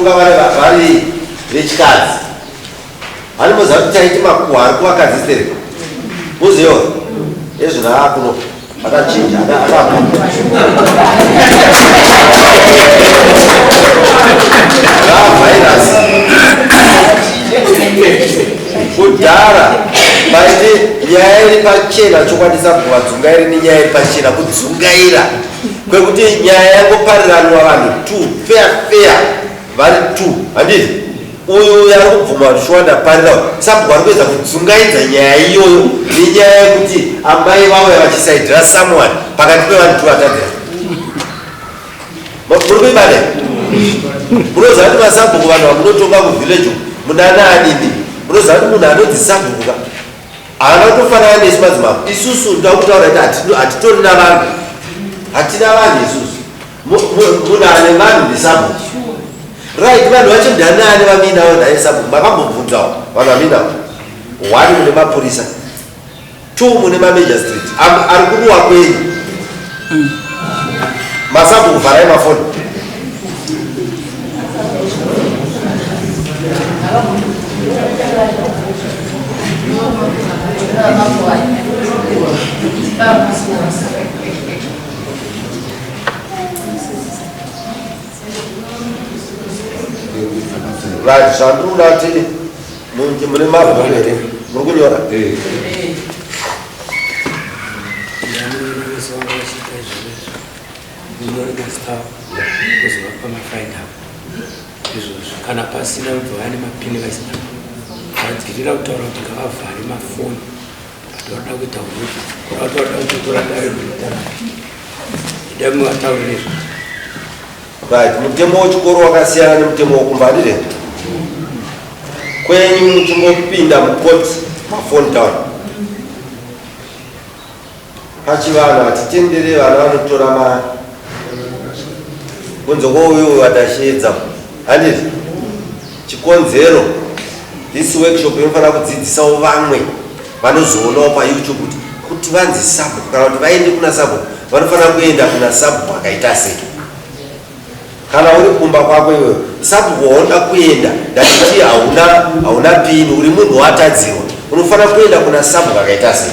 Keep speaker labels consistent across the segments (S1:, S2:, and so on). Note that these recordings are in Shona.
S1: vanotonga vari vechikadzi. Anoziva kuti taiti makuhwa ari kuvakadzistereka uziva ezvinaakuno akachinja virus kudhara paite nyaya iri pachena chokwanisa kuvadzungairi nenyaya iri pachena kudzungaira kwekuti nyaya yangopariranwa vanhu 2 fair vari 2 handiti uyu yari kubvuma zvishwanda parirawo Sabhuku ari kuedza kudzungaidza nyaya iyoyo nenyaya yekuti amai vauya vachisaidhira someone pakati pevanhu 2 vatadira muri kuibada munoziva kuti Masabhuku vanhu vamunotonga kuvhileji munananini munoziva kuti munhu anodzi Sabhuku haana kutofanana nesu madzimambo isusu ndoda kutaura kuti hatitori navanhu hatina vanhu isusu munhu ane vanhu nesabhuku right vanhu vacho ndanane vaminawo naye Sabhuku makambobvunzawo vanhu vaminawo 1 mune mapurisa 2 mune mamajor street ari kuruwa kwenyu Masabhuku vharai mafoni right zvandinoda kuti mune mabhuku here muri kunyora
S2: kana pasina kubva vane mapini vasina vadzirira kutaura kuti ngavavhare mafoni atoda kuita uruti atoda kutotora dare kuitara ida muvataurire
S1: right mutemo wechikoro wakasiyana nemutemo wokumbanire kwenyu muchingopinda mukoti mafoni down pachivanhu hatitendere vana vanotora kunze kwouyo vatashedza handiti chikonzero this workshop inofanira kudzidzisawo vamwe vanozoonawo payoutube kuti vanzi Sabhuku kana kuti vaende kuna Sabhuku vanofanira kuenda kuna Sabhuku akaita sei. Kana uri kumba kwako iwewe Sabhuku waoda kuenda ndachiti hauna pini uri munhu watadzirwa unofanira kuenda kuna Sabhuku akaita sei.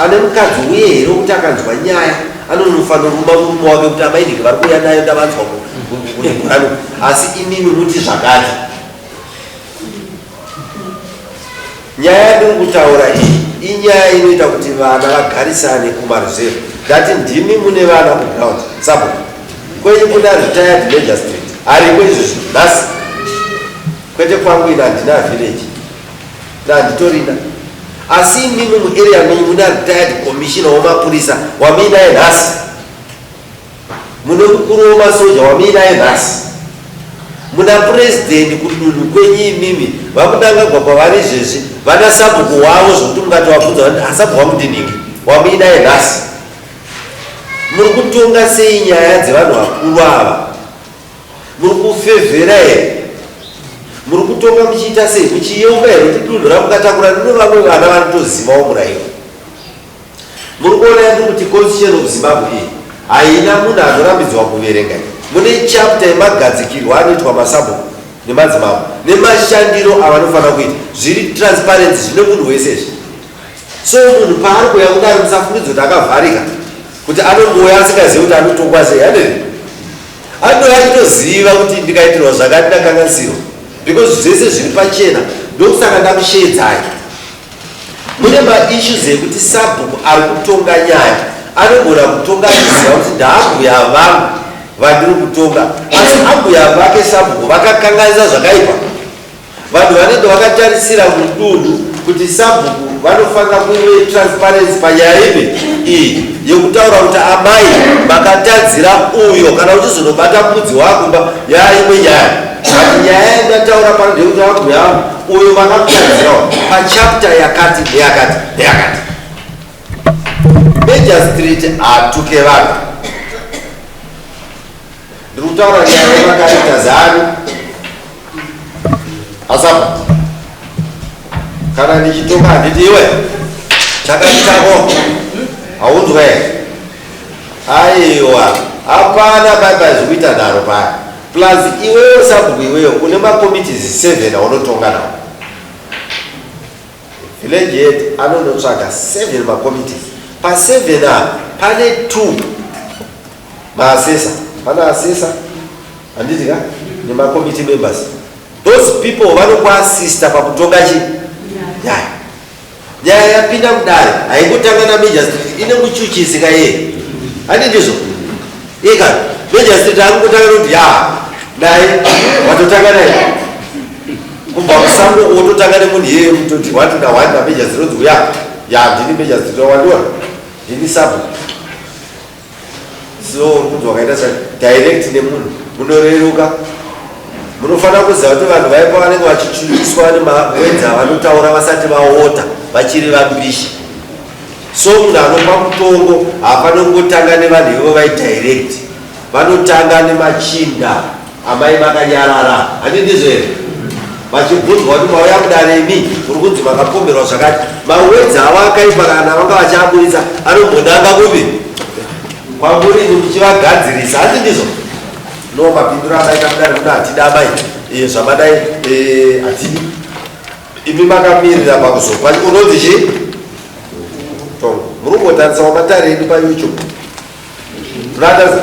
S1: Ane mukadzi uye here kuti akanzwa nyaya anonofanira kuruma murume wake kuti amai ndike vari kuuya nayo ndavanzwa kuno asi imimi muti zvakati. Nyaya yandiri kutaura iyi inyaya inoita kuti vana vagarisane kumaruzevha ndati ndimi mune vana kuground Sabhuku kwenyu kuna retired major street ariko izvozvo nhasi kwete kwangu ina handina village ndanditorina asi imimi muarea menyu muna retired commissioner wamapurisa waminaye nhasi mune mukuru wamasoja waminaye nhasi muna president kudunhu kwenyu imimi vakudangagwa kwavari izvezvi vana Sabhuku wavo zvokuti mungati wabvunza Sabhuku wamudinhingi waminaye nhasi muri kutonga sei nyaya dzevanhu vakuru ava muri kufevhera here muri kutonga muchiita sei muchiyeuka here kuti dunhu ramukatakura rino vamwe vana vanotozivawo murayiro muri kuona yandiri kuti constitution of Zimbabwe iyi haina munhu anorambidzwa kuverenga mune chapter yemagadzikirwo anoitwa Masabhuku nemadzimambo nemashandiro avanofanira kuita zviri transparency zvine munhu wesezvi so munhu paari kuuya kudari musafungidza kuti akavharika kuti anongoya asingazivi kuti anotongwa sei hanei anoya achitoziva kuti ndikaitirwa zvakati ndakanganisirwa because zvese zviri pachena ndokusaka ndakushedzai. Mune maissues ekuti Sabhuku ari kutonga nyaya anogona kutonga achiziva kuti ndaabhuya vanhu vandiri kutonga asi abhuya vake Sabhuku vakakanganisa zvakaipa vanhu vanenge vakatarisira mudunhu kuti Sabhuku vanofanira kuve transparency panyaya ipi iyi yekutaura kuti amai makatadzira uyo kana uchizonobata mudzi wakumba yaimwe nyaya ati nyaya yandataura pano ndekuti abhuya uyo vakakutadzirawo pachapter yakati neyakati neyakati. Major street atuke vanhu ndiri kutaura nyaya yemakaita zani Asabhuku kana ndichitonga handiti iwe chakaitako haunzwa here aiwa hapana baibai zvikuita nharo paya plus iweyo Sabhuku iweyo une makomitees 7 aunotonga nawo. Village head anonotsvaga 7 makomitees. Pa 7 pane 2 maasesa. Pane asesa handitika nemakomiti members. Those people vanokuasista pakutonga nyaya yapinda mudare haikutanga namajor street ine muchuchisika yeye handizvo ika major street angutanga kuti naye watotanga naye kubva kusango wototanga nemunhu yeye mutoti watoda wani namajor street uya ndini major street wawandiwa ndini Sabhuku. So kuti wakaita direct nemunhu munoreruka. Munofanira kuziva kuti vanhu vaipa vanenge vachichuchiswa nemawedza vanotaura vasati vaota vachiri vambishi. So munhu anopa mutongo hapana kungotanga nevanhu ivo vaidirect, vanotanga nemachinda amai vakanyarara. Handizvo here? Vachibvunzwa kuti mauya mudaremi uri kunzi makapomberwa zvakati, mawedza avo akaipa kana vanga vachiabudisa anombonanga kupi kwamuri muchivagadzirisa. Handizvo? No mapindura amaita mudare kuti hatida mai zvamadai hatidi. Imi makamirira pakuzopa unonzi chii muri kungotarisa wamatare edu paYouTube. Munoandaza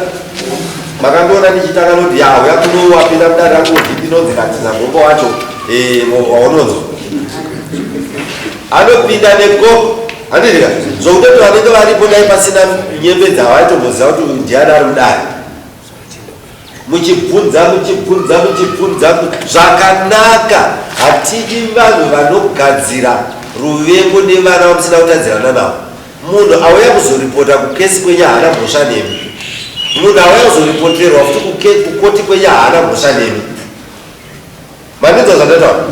S1: makandiona ndichitanga noti uya kuno wapinda mudare angoti ndinonzi Katizagombo wacho waunonzwa anopinda neko. Handizika zvokutoti vanenge varipo dai pasina nyembe dzavaitomboziva kuti ndiani ari mudare. Muchibvunza zvakanaka. Hatidi vanhu vanogadzira ruvengo nevana vamusina kutadzirana navo. Munhu auya kuzoripota kukesi kwenya haana mhosva nemi. Munhu auya kuzoripoterwa futi kukoti kwenya haana mhosva nemi. Mandinzwa zvandataura?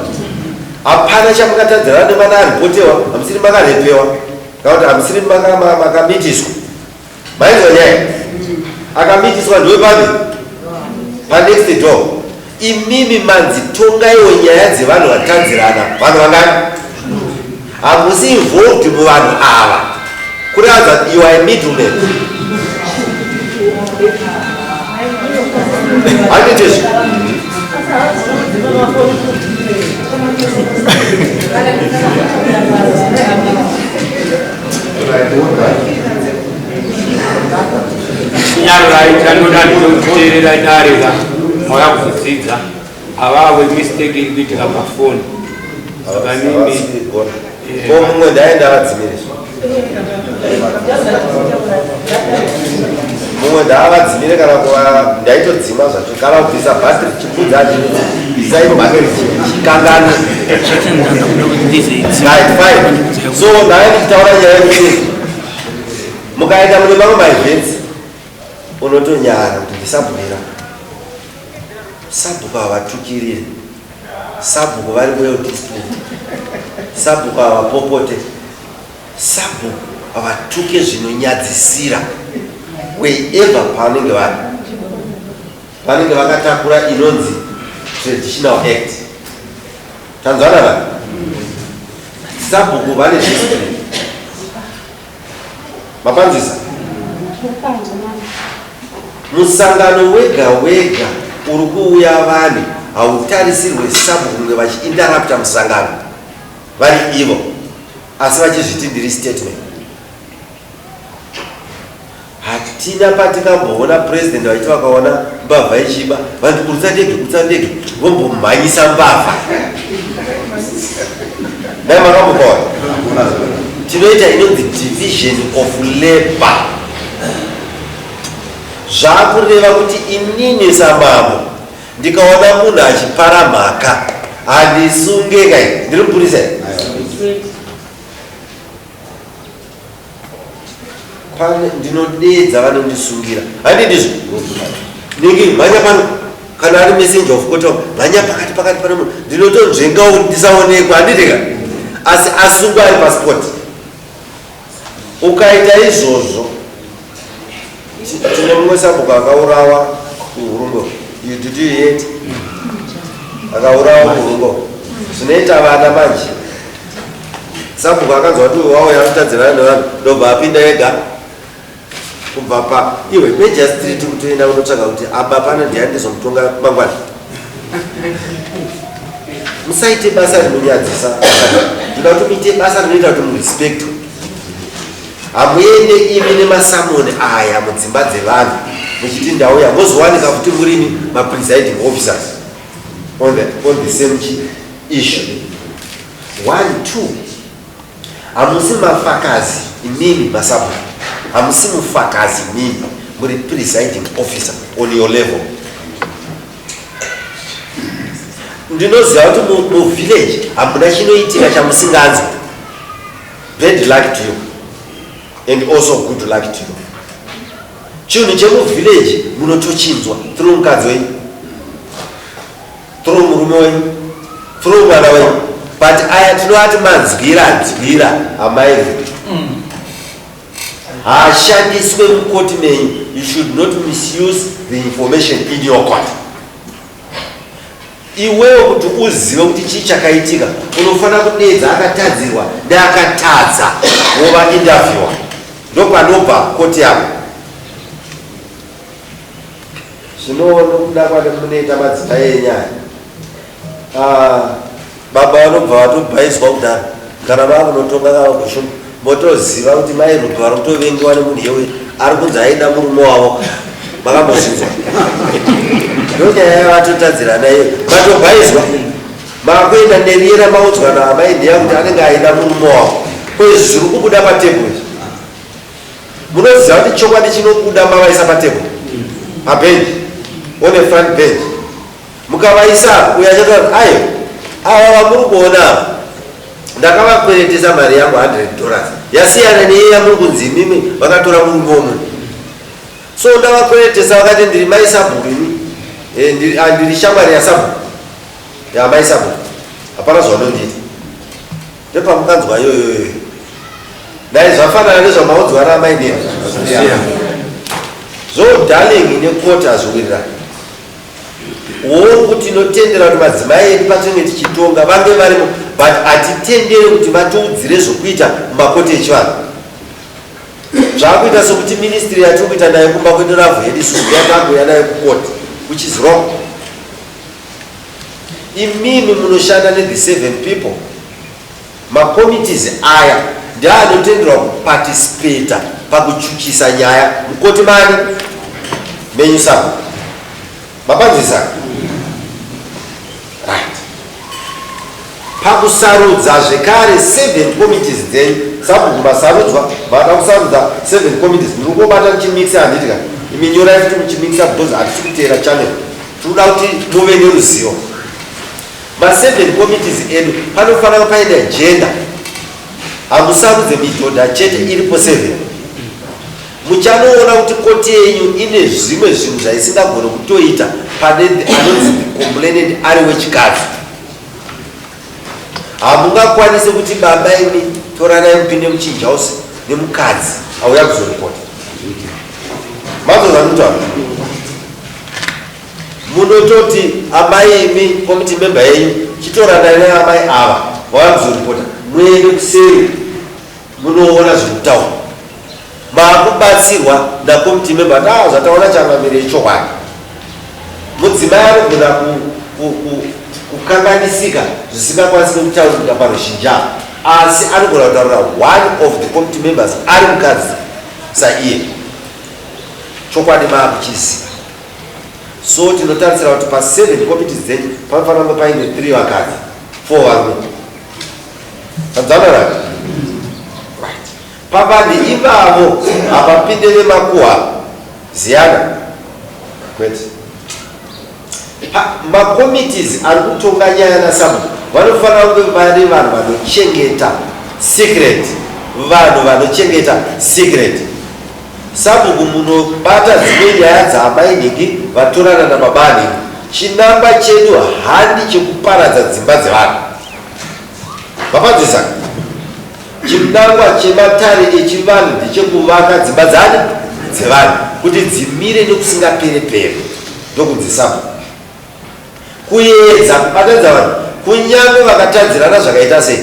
S1: Hapana chamukatadzirana nevana aripotewa, hamusiri makarepewa kana kuti hamusiri makamitiswa. Mainzwa nyaya? Akamitiswa ndowepapi? Next door. Imimi manzi tongaiwo nyaya dzevanhu vatadzirana. Vanhu vangani? Hamusi involved muvanhu ava. Kuratidza you are a middleman. Handizvo?
S2: Nyarraita ndoda ndinokuteerera darika mauya kuzodzidza avave mistake iri kuitika pafoni. Saka mimi
S1: mumwe ndaenda avadzimiriswa mumwe ndaavadzimire kana kuva ndaitodzima zvacho kana kubvisa bhatiri chibvudza chikangana. So ndaenda kutaura nyaya yekuti mukaenda mune mamwe maevents unotonyara kuti ndisabhukira Sabhuku havatukirire, Sabhuku vari well disciplined, Sabhuku havapopote, Sabhuku havatuke zvinonyadzisira wherever pavanenge vari. Vanenge vakatakura inonzi traditional act. Tanzwana vanhu Sabhuku vane discipline. Mapanzisa musangano wega wega uri kuuya vanhu hautarisirwe Sabhuku kunge vachiinterrupta musangano vari ivo asi vachizviti ndiri statement. Hatina patikamboona president vaiti vakaona mbavha ichiba vanhu kurutsa ndege vombomhanyisa mbavha. Dai makambokaona tinoita inonzi division of labor. Zvakureva kuti inini samambo ndikaona munhu achipara mhaka handisunge kai ndiri mupurisa pane ndinodedza vanondisungira handindizvo ningi mhanya pano kana ari messenger of court mhanya pakati pano munhu ndinotonzvengawo kuti ndisaonekwa handidika asi asungwa ari pasipoti. Ukaita izvozvo tine mumwe Sabhuku akaurawa kuhurungo. Did you hear it? Akaurawa kuhurungo. Zvinoita vana manje. Sabhuku akanzwa kuti wauya kutadzirana nevanhu ndobva apinda ega kubva pa iwe magistrate kutoenda unotsvaka kuti apa pana ndiandizomutonga mangwana. Musaite basa rinonyadzisa, ndoda kuti muite basa rinoita kuti murespect. Hamuende imi nemasamoni aya mudzimba dzevanhu muchiti ndauya mozowanika kuti muri presiding officers on the same issue. 1 2 hamusi mafakazi imimi Masabhuku, hamusi mufakazi imimi muri presiding officer on your level. Ndinoziva kuti mu village hamuna chinoitika chamusinganzwa. Bad luck to you and also good luck to you. Chinhu chemu village munotochinzwa through mukadzi wenyu, through murume wenyu, through mwana wenyu, but aya tinovati manzwira amai haashandiswe mukoti menyu. You should not misuse the information in your court. Iwewe kuti uzive kuti chii chakaitika unofanira kudedza akatadzirwa neakatadza wova interviewer, ndopanobva koti yako. Zvinoona kuda kwati munoita madzimai enyaya, baba vanobva vatobhaizwa kudhara kana vakunotonga kava kushuma motoziva kuti mai rubva rutovengiwa nemunhu yewe ari kunzi aida murume wavo. Makambozvinzwa ndonyaya yavatotadzira naye matobhaizwa makuenda neriera maudzwa naamai ndiya kuti anenge aida murume wavo. Kwezvi zviri kubuda patebhuri, munoziva kuti chokwadi chinobuda mavaisa patebhuri pabhenji on the front bench, mukavaisa uyo achatoa ayo ava vamuri kuona ndakavakweretesa mari yangu $100 yasiyana neiya muri kunzi imimi vakatora murume womunhu. So ndavakweretesa vakati ndiri mai Sabhuku ini handiri shamwari yaSabhuku yamai Sabhuku, hapana zvaunondiita. Ndepamukanzwa yoyoyo dai zvafanana nezvamaudzwa ramai nea zo darling nekoti hazviwirirani. Wori kuti inotendera kuti madzimai edu patinenge tichitonga vange varimo, but hatitendere kuti vatiudzire zvokuita mumakoti echivanhu. Zvakuita sokuti ministry yatiri kuita nayo kumba kwedu ravhu yedu isusu yatangoya nayo kukoti, which is wrong. Imimi munoshanda ne-the 7 people. Makomitees aya ndianotenderwa kuparticipata pakuchuchisa nyaya mukoti mani menyu Sabhuku. Mapanzisa right. Pakusarudza zvekare 7 committees dzenyu Sabhuku masarudzwa vada kusarudza 7 committees. Muri kubata muchimixa handitika iminyorai kuti muchimixa because hatisi kuteera channel, tinoda kuti muve neruzivo. Ma7 committees edu panofanira paine agenda, hamusarudze midhodha chete iripo 7. Muchanoona kuti koti yenyu ine zvimwe zvinhu zvaisingagone kutoita pane anonzi complainant ari wechikadzi. Hamungakwanise kuti baba imi toranai mupinde muchijausi nemukadzi auya kuzoripota. Mazozva ndotaura munototi amai imi committee member yenyu chitorana neamai ava vauya kuzoripota, muende kuseri munoona zviri kutaura. Makubatsirwa nakomiti member zvataona changamire ichokwadi. Mudzimai anogona kukanganisika zvisingakwanisi kutaurika paruzhinji avo, asi anogona kutaurira one of the committee members ari mukadzi saiye. Chokwadi maakuchiziva. So tinotarisira kuti pa7 committees dzenyu panofanira kunge paine 3 vakadzi 4 varume. Tanzanaraka pavandi ivavo hapapinde nemakuhwa ziyana kwete. Makomitees ari kutonga nyaya naSabhuku vanofanira kunge vari vanhu vanochengeta secret, vanhu vanochengeta secret. Sabhuku munobata dzimwe nyaya dzaamainhingi vatorana namabani. Chinangwa chedu handi chekuparadza dzimba dzevanhu. Mapanzisa chinangwa chematare echivanhu ndechekuvaka dzimba dzevanhu kuti dzimire nekusingapere-pere ndokunzi Sabhuku. Kuedza kubatadza vanhu kunyange vakatadzirana zvakaita sei.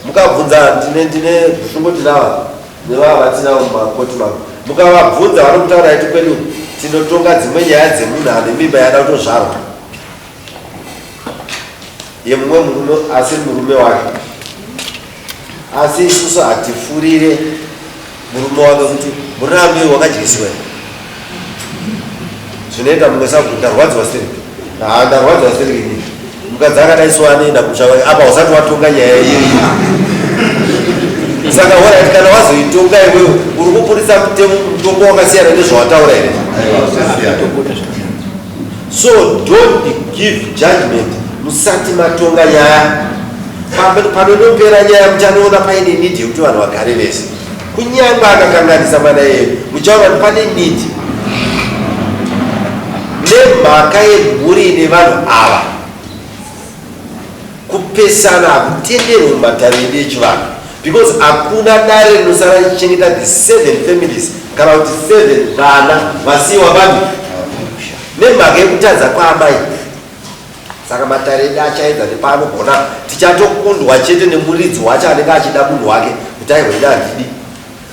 S1: Mukabvunza ndine zvishongo tinava nevava vatinavo mumakoti mavo mukavabvunza vanokutaura iti kwedu tinotonga dzimwe nyaya dzemunhu ane mimba yada kutozvarwa yemumwe murume asiri murume wake, asi isusu hatifurire murume wake kuti murambe wakadyisiwe zvinoita mumwe sabu ndarwadziwa sitereki ndarwadziwa sitereki ini mukadzi akadaisiwa anoenda kumusha wake apa usati watonga nyaya iyoyi. Saka wara kana wazoitonga iwewe uri kupurisa mutombo wakasiyana nezvawataura here. So don't give judgment musati matonga nyaya. Panonopera nyaya muchanoona paine need yekuti vanhu vagare vese. Kunyange akakanganisa mana iyeyo muchaona kuti pane need nemhaka yemhuri nevanhu ava kupesana hakutenderwi mumatariro echivanhu. Because hakuna dare rinosara richichengeta the 7 families kana kuti 7 vana vasiwa bami nemhaka yekutadza kwaamai. Saka matariro achaedza nepaanogona tichatokundwa chete nemuridzi wacho anenge achida munhu wake kuti aihoida handidi,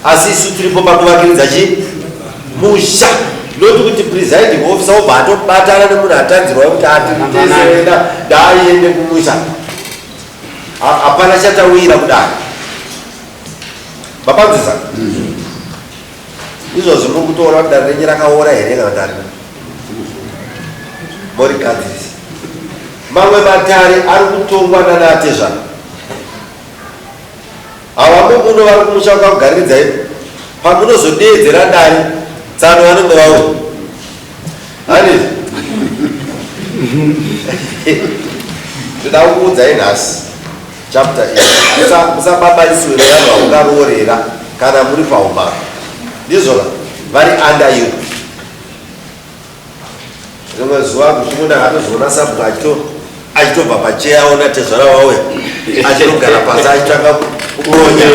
S1: asi isu tiripo pakuvakiridza chi musha. Noti kuti presiding officer obva atobatana nemunhu atanzirwa kuti atiteserenda daaiende kumusha, hapana chatawira kudai. Mapanzisa izvozvi muri kutoona kuti dare renyu rakaora here kana dare mori gadzirisa. Mamwe matare ari kutongwa nanatezva havamwe muno vari kumusha kwakugariridza ipo pamunozodeedzera dare tsano vanenge vauya hanizvi ndoda kukuudzai nhasi chapter musababaisiwe nevanhu vamungaroorera kana muri paumama ndizvona vari under you. Rimwe zuva kuchimuna hatozoona Sabhuku achitobva pacheya aona tezvara wauya achinogara pasi achitsvaka kuronya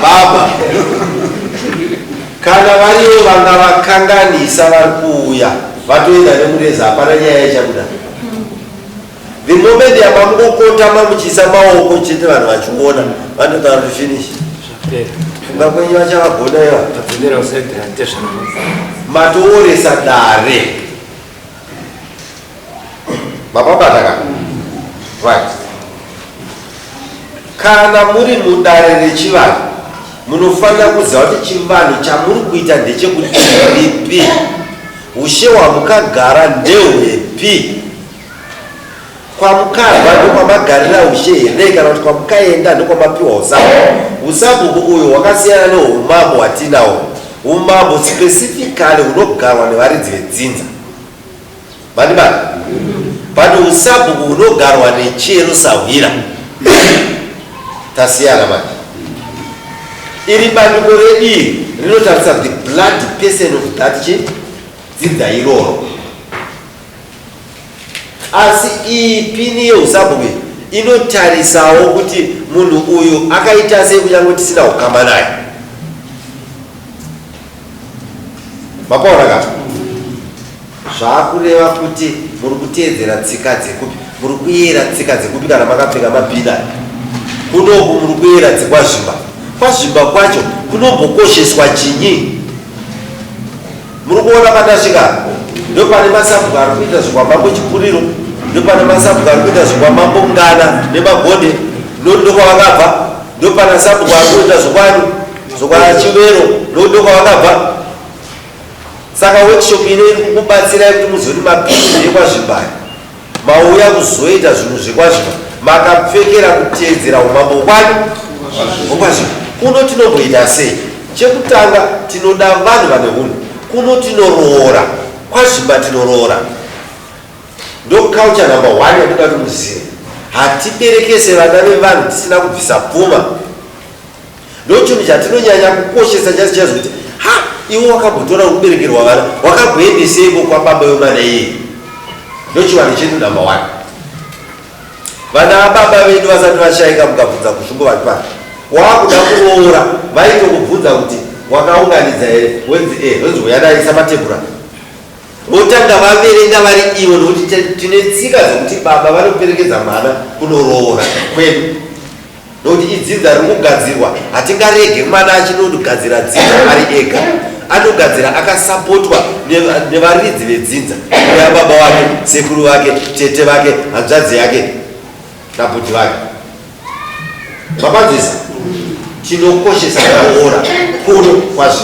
S1: baba. Kana variwo vanga vakanganisa vari kuuya vatoenda nemureza hapana nyaya ichabuda. The moment yamamukokotama muchiisa maoko chete vanhu vachiona vanotaura kuti finish funga kwenyu vachavagona iva matooresa dare mapabataka right. Kana muri mudare rechivanhu munofanira kuziva kuti chivanhu chamuri kuita ndechekuti ripi, ushe hwamukagara ndehwepi, kwamukabva ndokwamagarira ushe here kana kuti kwamukaenda ndokwamapiwa usabhuku uyu hwakasiyana neumambo hwatinawo. Umambo specifically hunogarwa nevaridzi vedzinza vandibani, but usabhuku hunogarwa nechero sahwira tasiyana manje. Iri bandiko redii rinotarisa the blood person of that dzinza iroro, asi ipini yeusabhuku inotarisawo kuti munhu uyu akaita sei kunyange tisina kukamba naye. Mapaona ka zvakureva kuti muri kuteedzera tsika dzekupi, muri kuyera tsika dzekupi kana makapfeka mapinari kunoku muri kuyera dzekwazvimba. Kwazvimba kwacho kunombokosheswa chinyi? Muri kuona pandasvika ndopane Masabhuku ari kuita zvekwamambo Chipuriro, ndopane Masabhuku ari kuita zvekwamambo Ngana nemagonde, ndokwavakabva. Ndopane Masabhuku ari kuita zvekwachivero, ndokwavakabva. Saka workshop ino iri kukubatsirai kuti muzoti mapindu ekwazvimba mauya kuzoita zvinhu zvekwazvimba makapfekera kuteedzera umambo kwazvimba. Kuno tinomboita sei? Chekutanga tinoda vanhu vane hunhu, kuno tinoroora kwazvimba, tinoroora ndo culture number 1 yatoda kuti muzive. Hatiberekese vana vevanhu tisina kubvisa pfuma, ndo chinhu chatinonyanya kukoshesa chasi chazi kuti iwo wakambotora kuberekerwa vana wakagwendeseiko kwababa vemwana iye. Ndo chivanhu chedu number 1. Vana vababa vedu vasati vashaika mukabvunza kusvungo vati pana wakuda kuroora vaitokubvunza kuti wakaunganidza here wenzi uyadaisa matebhura votanga vaverenga vari ivo nokuti tine tsika dzokuti baba vanoperekedza mwana kunoroora kwedu. nokuti idzinza riri kugadzirwa. Hatingarege mwana achinogadzira dzinza ari ega, anogadzira akasapotwa nevaridzi vedzinza, nevababa vake, sekuru vake, tete vake, hanzvadzi yake nabhudhi vake. Mapanzisa tinokoshesa kuroora kuno kwazvo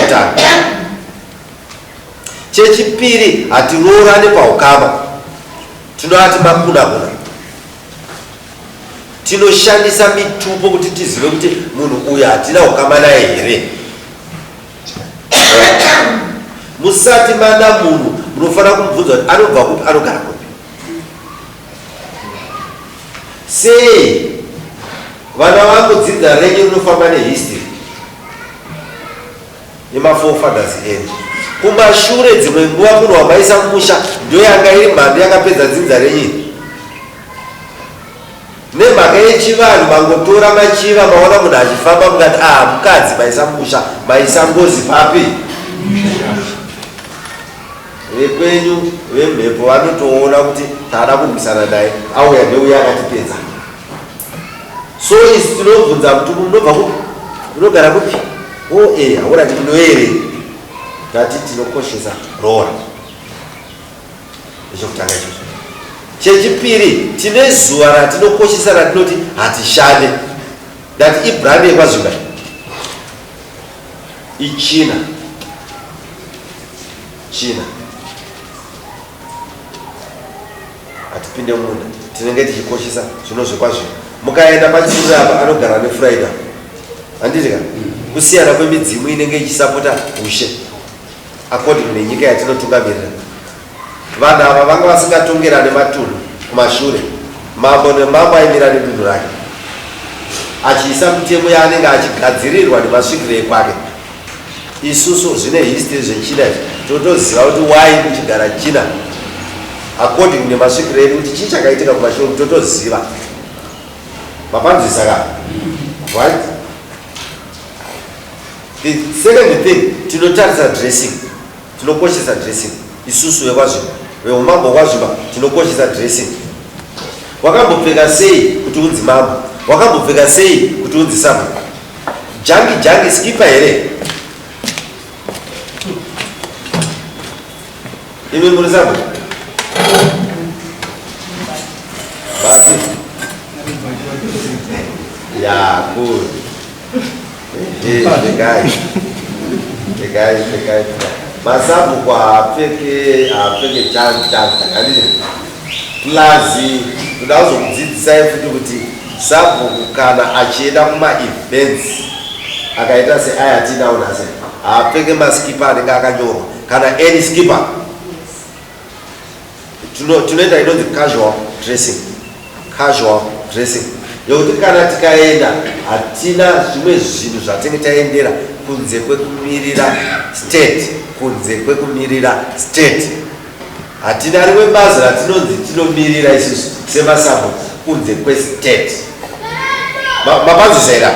S1: utano. Chechipiri, hatiroorane paukama, tinovati makunakuna. Tinoshandisa mitupo kuti tizive kuti munhu uyu hatina ukama naye here. Musati mana munhu munofanira kumubvunza kuti anobva kupi, anogara kupi. Sei vana vangu dzidza renye rinofamba nehistory nemaforefathers enyu. Kumashure dzimwe nguva munhu wamaisa mumusha ndio yanga iri mhando yakapedza dzinza renyu. Nemhaka yechivanhu mangotora machiva maona munhu achifamba mungati mukadzi maisa mumusha, maisa ngozi papi. Vekwenyu vemhepo vanotoona kuti taada kurwisana naye, auya ndeuya akatipedza. So isi tinobvunza mutumbu, munobva kupi, munogara kupi? Haurati munoere. Ngati tinokoshesa roora. Ndechokutanga ichocho. Chechipiri, tine zuva ratinokoshesa ratinoti hatishande. Ngati ibrand yekwazviba ichina. China. Hatipinde munda, tinenge tichikoshesa zvino zvekwazvo. Mukaenda pachiri apa anogara nefuraida. Handitika? Kusiyana kwemidzimu inenge ichisapota ushe according nenyika yatinotungamirira. Vanhu ava vanga vasingatongerane matunhu kumashure. Mambo nemambo aimira nedunhu rake, achiisa mitemo yaanenge achigadzirirwa nemasvikiro ekwake. Isusu zvine history zvechina izvi totoziva kuti why kuchigara China according nemasvikiro edu kuti chii chakaitika kumashure totoziva. Mapanzisa ka right. The second thing, tinotarisa dressing, tinokoshesa dressing. Isusu vekwazviba, veumambo kwazviba tinokoshesa dressing. Wakambopfeka sei kuti unzi mambo? Wakambopfeka sei kuti unzi Sabhuku? Jangi skipa here? Imi muri Sabhuku? Basi. Yeah, good. The guy. Masabhuku apfeke changa. Plazi, kudazokudzidzisai futi kuti Sabhuku kana achienda kuma-events akaita seaya atinaona se apfeke maskipa anenge akanyorwa kana any skipa. Tunoita inonzi casual dressing yokuti kana tikaenda hatina zvimwe zvinhu zvatinenge taendera kunze kwekumirira state. Hatina rimwe bazi ratinonzi tinomirira isusu semasabhuku kunze kwestate. Mapanzisa ira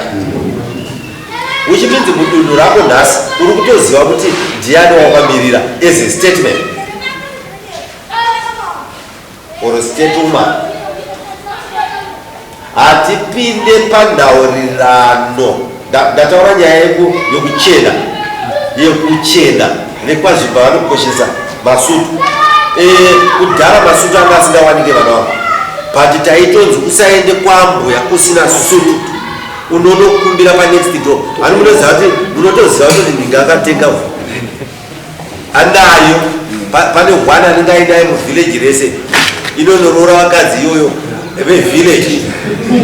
S1: which means mudunhu rako nhasi uri kutoziva kuti ndiani wakamirira as a statement or a statement. Hatipinde panhaurirano. Ndataura nyaya yekuchena nekwazviba vanokoshesa masutu. Kudhara masutu anga asingawanike vana vavo, but taitonzi usaende kwambuya usina sutu unonokumbira panext door. Ani munotoziva kuti ndingakatenga anayo pane hwana anenge ainaye muvhileji rese inonorora vakadzi iyoyo vevhileji.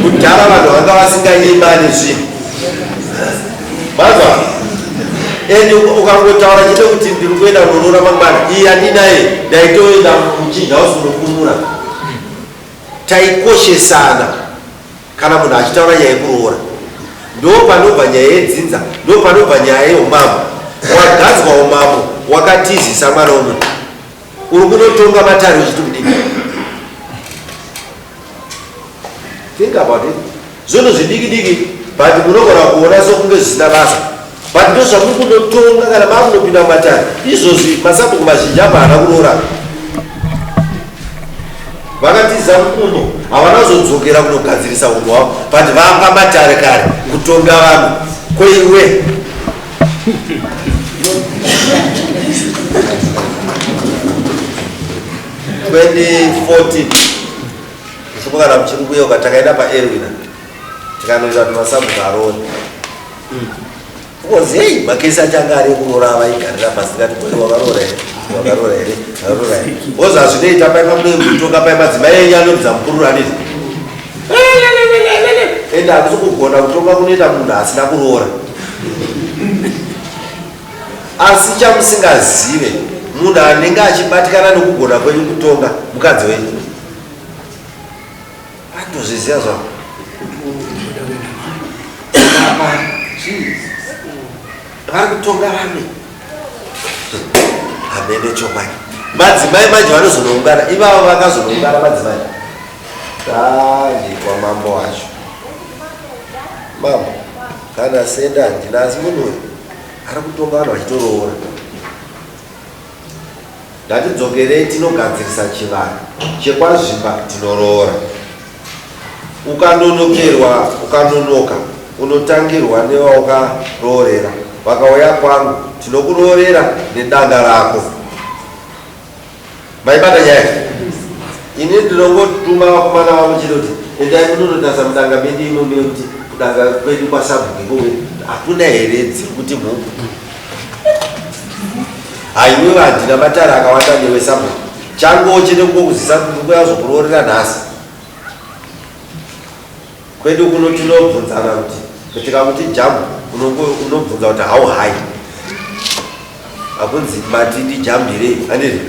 S1: Kudhara vanhu vanga vasingaimane zvinhu mazva. Ukangotaura chete kuti ndiri kuenda kunorora mangwana, iyi handinaye ndaitoenda muchinja usimunokumura. Taikoshesana kana munhu achitaura nyaya yekuroora. Ndo panobva nyaya yedzinza, ndo panobva nyaya yeumambo. Wagadzwa umambo wakatizisa mwana womunhu, uri kunotonga matare uchiti kudini. Think about it. Zvinhu zvidiki but munogona kuona sokunge zvisina basa, but ndo zvamuri kunotonga kana mamunopinda mumatare. Izvozvi Masabhuku mazhinji apa haana kuroora. Vakatizagombo havana kuzodzokera kunogadzirisa unhu hwavo but vanga matare kare kutonga vanhu kweiwe. Kana muchiri kuyoka takaenda paerwina tikanoita kuti Masabhuku aroni because hei makesi achanga ari ekuroora avaigarira pasi tikati kwai wakarora here because hazvinoita paima mune mutonga paimadzimai enyu anobvisa mupururu aniti ende hakusi kugona kutonga kunoita munhu asina kuroora. Asi chamusingazive munhu anenge achibatikana nekugona kwenyu kutonga mukadzi wenyu andozviziva zvavo vari kutonga vame hamene chomai madzimai manje vanozonoungana ivavo vakazonoungana madzimai ndandikwa mambo wacho mambo kana senda handina asi munhu ari kutonga vanhu vachitoroora. Ngatidzokerei tinogadzirisa chivanhu chekwazvimba tinoroora. Ukanonokerwa ukanonoka unotangirwa nevaukaroorera vakauya kwangu tinokuroorera nedanga rako. Maibata nyaya ini ndinongotuma vakomana vavo chiri kuti endai munonotasa mudanga medu imomo kuti kudanga kwedu kwaSabhuku hakuna here dziri kuti mhuku haiwe handina matare akawanda newe Sabhuku chango chete kukuzisa kuti yazokuroorera nhasi kwedu kuno tinobvunzana kuti tikamuti jamu unobvunza kuti how high akunzi matindi jambirei andiri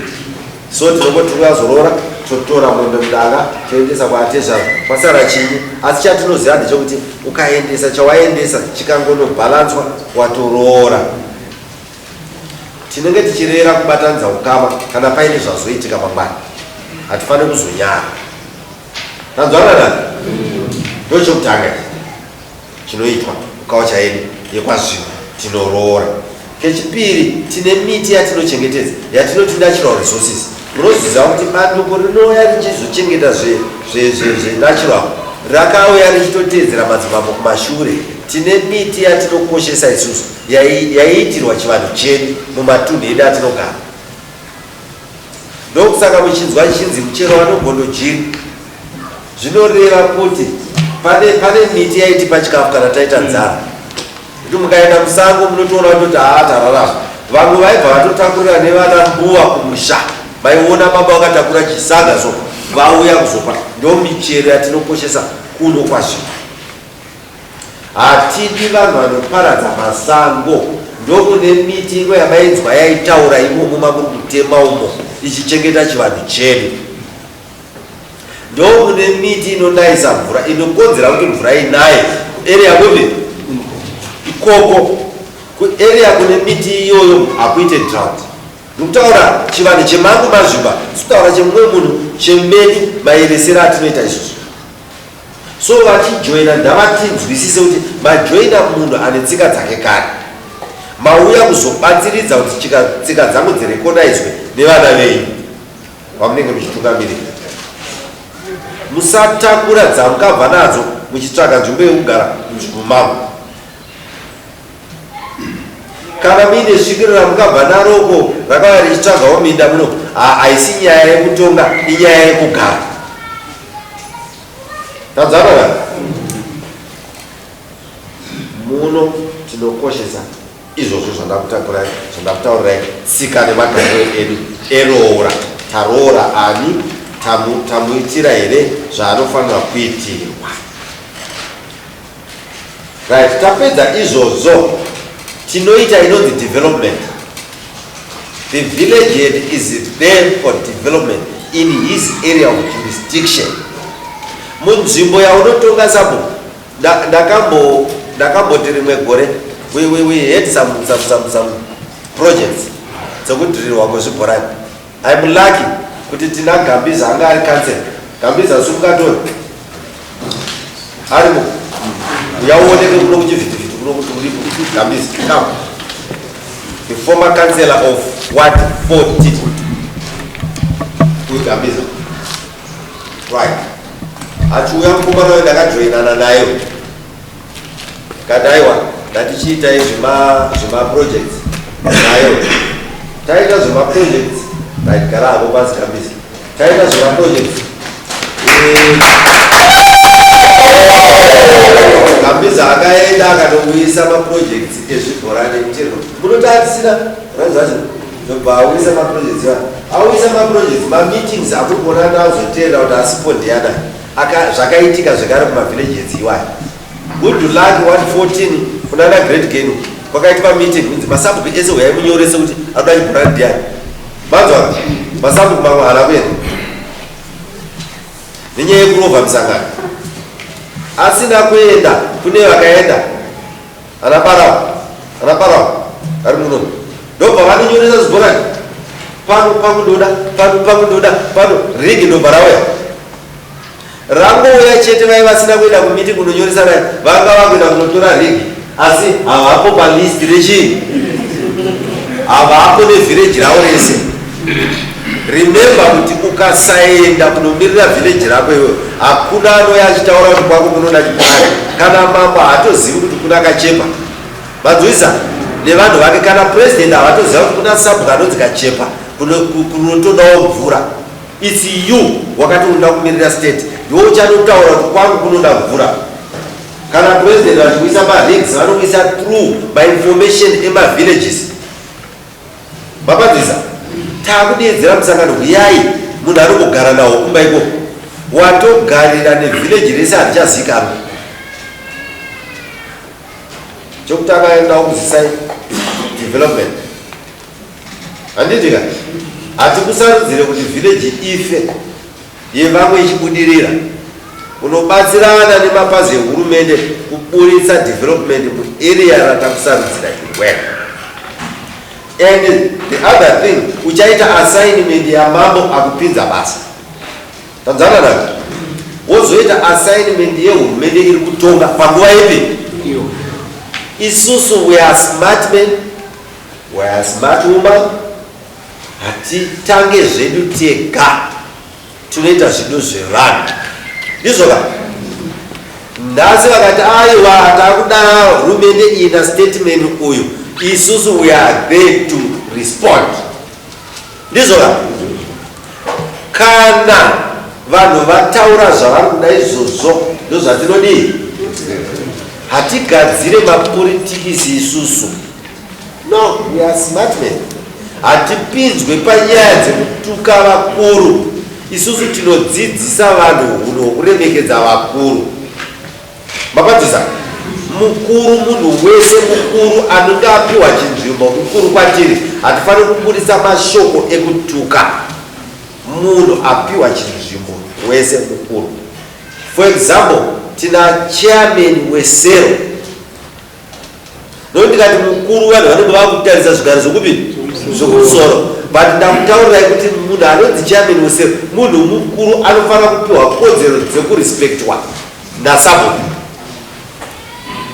S1: so tinongoti yazorora totora mwendo mudanga toendesa kwaatezva kwasara chinyi asi chatinoziva ndechekuti ukaendesa chawaendesa chikangonobhalanswa watoroora. Tinenge tichirera kubatanidza ukama kana paine zvazoitika mangwana hatifaniri kuzonyara. Tanzwanana ndochokutanga chinoitwa ukawa chaedu yekwazvino tinoroora. Kechipiri tine miti yatinochengetedza yatinoti natural resources. Munoziva kuti bandiko rinouya richizochengeta zvenatural rakauya richitotedzera madzimambo kumashure. Tine miti yatinokoshesa isusu yaiitirwa chivanhu chedu mumatunhu edu atinogara. Ndokusaka muchinzwa chinzi muchero wanogondojiri zvinoreva kuti pane miti yaitipa chikafu kana taita nzara. Kuti mukaenda musango munotoona kutoti tararama. Vamwe vaibva vatotakurira nevana mbuva kumusha vaiona baba vakatakura chisaga so vauya kuzopa. Ndo michero yatinokoshesa kuno kwazvino. Hatidi vanhu vanoparadza masango. Ndokune miti ingo yamainzwa yaitaura imomo mamuri kutema umo ichichengeta chivanhu chedu. Ndokune miti inonayisa mvura inokonzera kuti mvura inaye area kune ikoko area kune miti iyoyo hakuite drought. Ndokutaura chivanhu chemangu mazvimba sitaura chemumwe munhu chemeni maeresero atinoita isusu. So vachijoina ndavatinzwisise kuti majoina munhu ane tsika dzake kare mauya kuzobatsiridza kuti tsika dzangu dzirekonaizwe nevana venyu vamunenge muchitungamirira. Musatakura dzamukabva nadzo muchitsvaga nzvimbo yekugara mumambo. Kana muine svikirira mukabva naroko rakauya richitsvagawo minda muno haisi nyaya yekutonga inyaya yekugara. Tanzanana muno tinokoshesa izvozvo zvandakutaurirai tsika nemagariro edu eroora. Taroora ani tamuitira here zvaanofanira kuitirwa. Right, tapedza izvozvo tinoita inonzi development. The village head is there for development in his area of jurisdiction. Munzvimbo yaunotonga Sabhuku ndakamboti rimwe gore we had some projects dzekudhirirwa kwezvibhorani. I'm lucky kuti tina Gambiza anga ari cancel. Gambiza sumukatori arimo yaoneke kuno kuchivhitivhiti kuno kuti uripo Gambiza come the former councillor of Ward 40 uyu Gambiza right achiuya mukomana we ndakajoinana nayo kadaiwa ndatichiitai zvemaprojects nayo taita zvemaprojects ndaigara hako pasi kambisi taita zvemaprojects kambisi akaenda akanouyisa maprojects ezvibhorani mutero munotarisira ranzacho ndobva auyisa maprojects auyisa maprojects mameetings akugona nazoteerera kuti asipo ndiyana zvakaitika zvekare kumavillages iwayo good luck 114 kunana great game kwakaitwa meeting kunzi Masabhuku ese uyai munyorese kuti anoda chibhorani ndiyani manzwa Masabhuku mamwe haana kuenda nenyaya yekurovha musangano asina kuenda kune vakaenda anaparawo ari muno ndobva vanonyoresa zvibhorani pano pakundoda pano rigi ndobva rauya rangouya chete vai vasina kuenda kumiti kunonyoresa naye vanga vakuenda kunotora rigi asi havapo palist rechii havapo nevhireji ravo rese remember kuti ukasaenda kunomirira vhireji rako iwe hakuna anoya achitaura kuti kwako kunoda chibhorani kana mambo haatozivi kuti kuna kachepa manzwisa nevanhu vake kana purezidendi havatoziva kuti kuna Sabhuku anonzi kachepa kunotodawo mvura its you wakati unoda kumirira state youchanotaura kuti kwangu kunoda mvura kana purezidendi vachiuyisa marigs vanouyisa through mainformation emavillages mapadzisa taakudedzera musangano kuyai munhu anongogara nawo kumba iko watogarira nevhileji rese hatichazikanwa chokutanga endawo kuzisai development handitika hatikusarudzire kuti vhileji ife yevamwe ichibudirira unobatsirana nemapazi ehurumende kuburitsa development muarea ratakusarudzira iwena. And the other thing uchaita assignment ya mambo akupinza basa tanzana nako wozoita assignment yehurumende iri kutonga panguva ipi isusu we are smart men, we are smart woman, hatitange zvedu tega tunoita zvinhu zvevanhu ndizvoka ndasi vakati aiwa takuda hurumende ina statement uyu isusu we are there to respond ndizvoka kana vanhu vataura zvavari kuda izvozvo ndozvatinodii hatigadzire mapolitikisi isusu no we are smart men hatipinzwe panyaya dzekutuka vakuru isusu tinodzidzisa vanhu huno hwekuremekedza vakuru mapadzisa mukuru munhu wese mukuru anenge apiwa chinzvimbo mukuru kwatiri hatifaniri kubudisa mashoko ekutuka munhu apiwa chinzvimbo wese mukuru. For example tina chairman wesero nokuti ndikati mukuru vanhu vanenge vakutarisa zvigaro zvokupi zvokumusoro but ndakutaurirai kuti munhu anonzi chairman wesero munhu mukuru anofanira kupiwa kodzero dzekurespectwa naSabhuku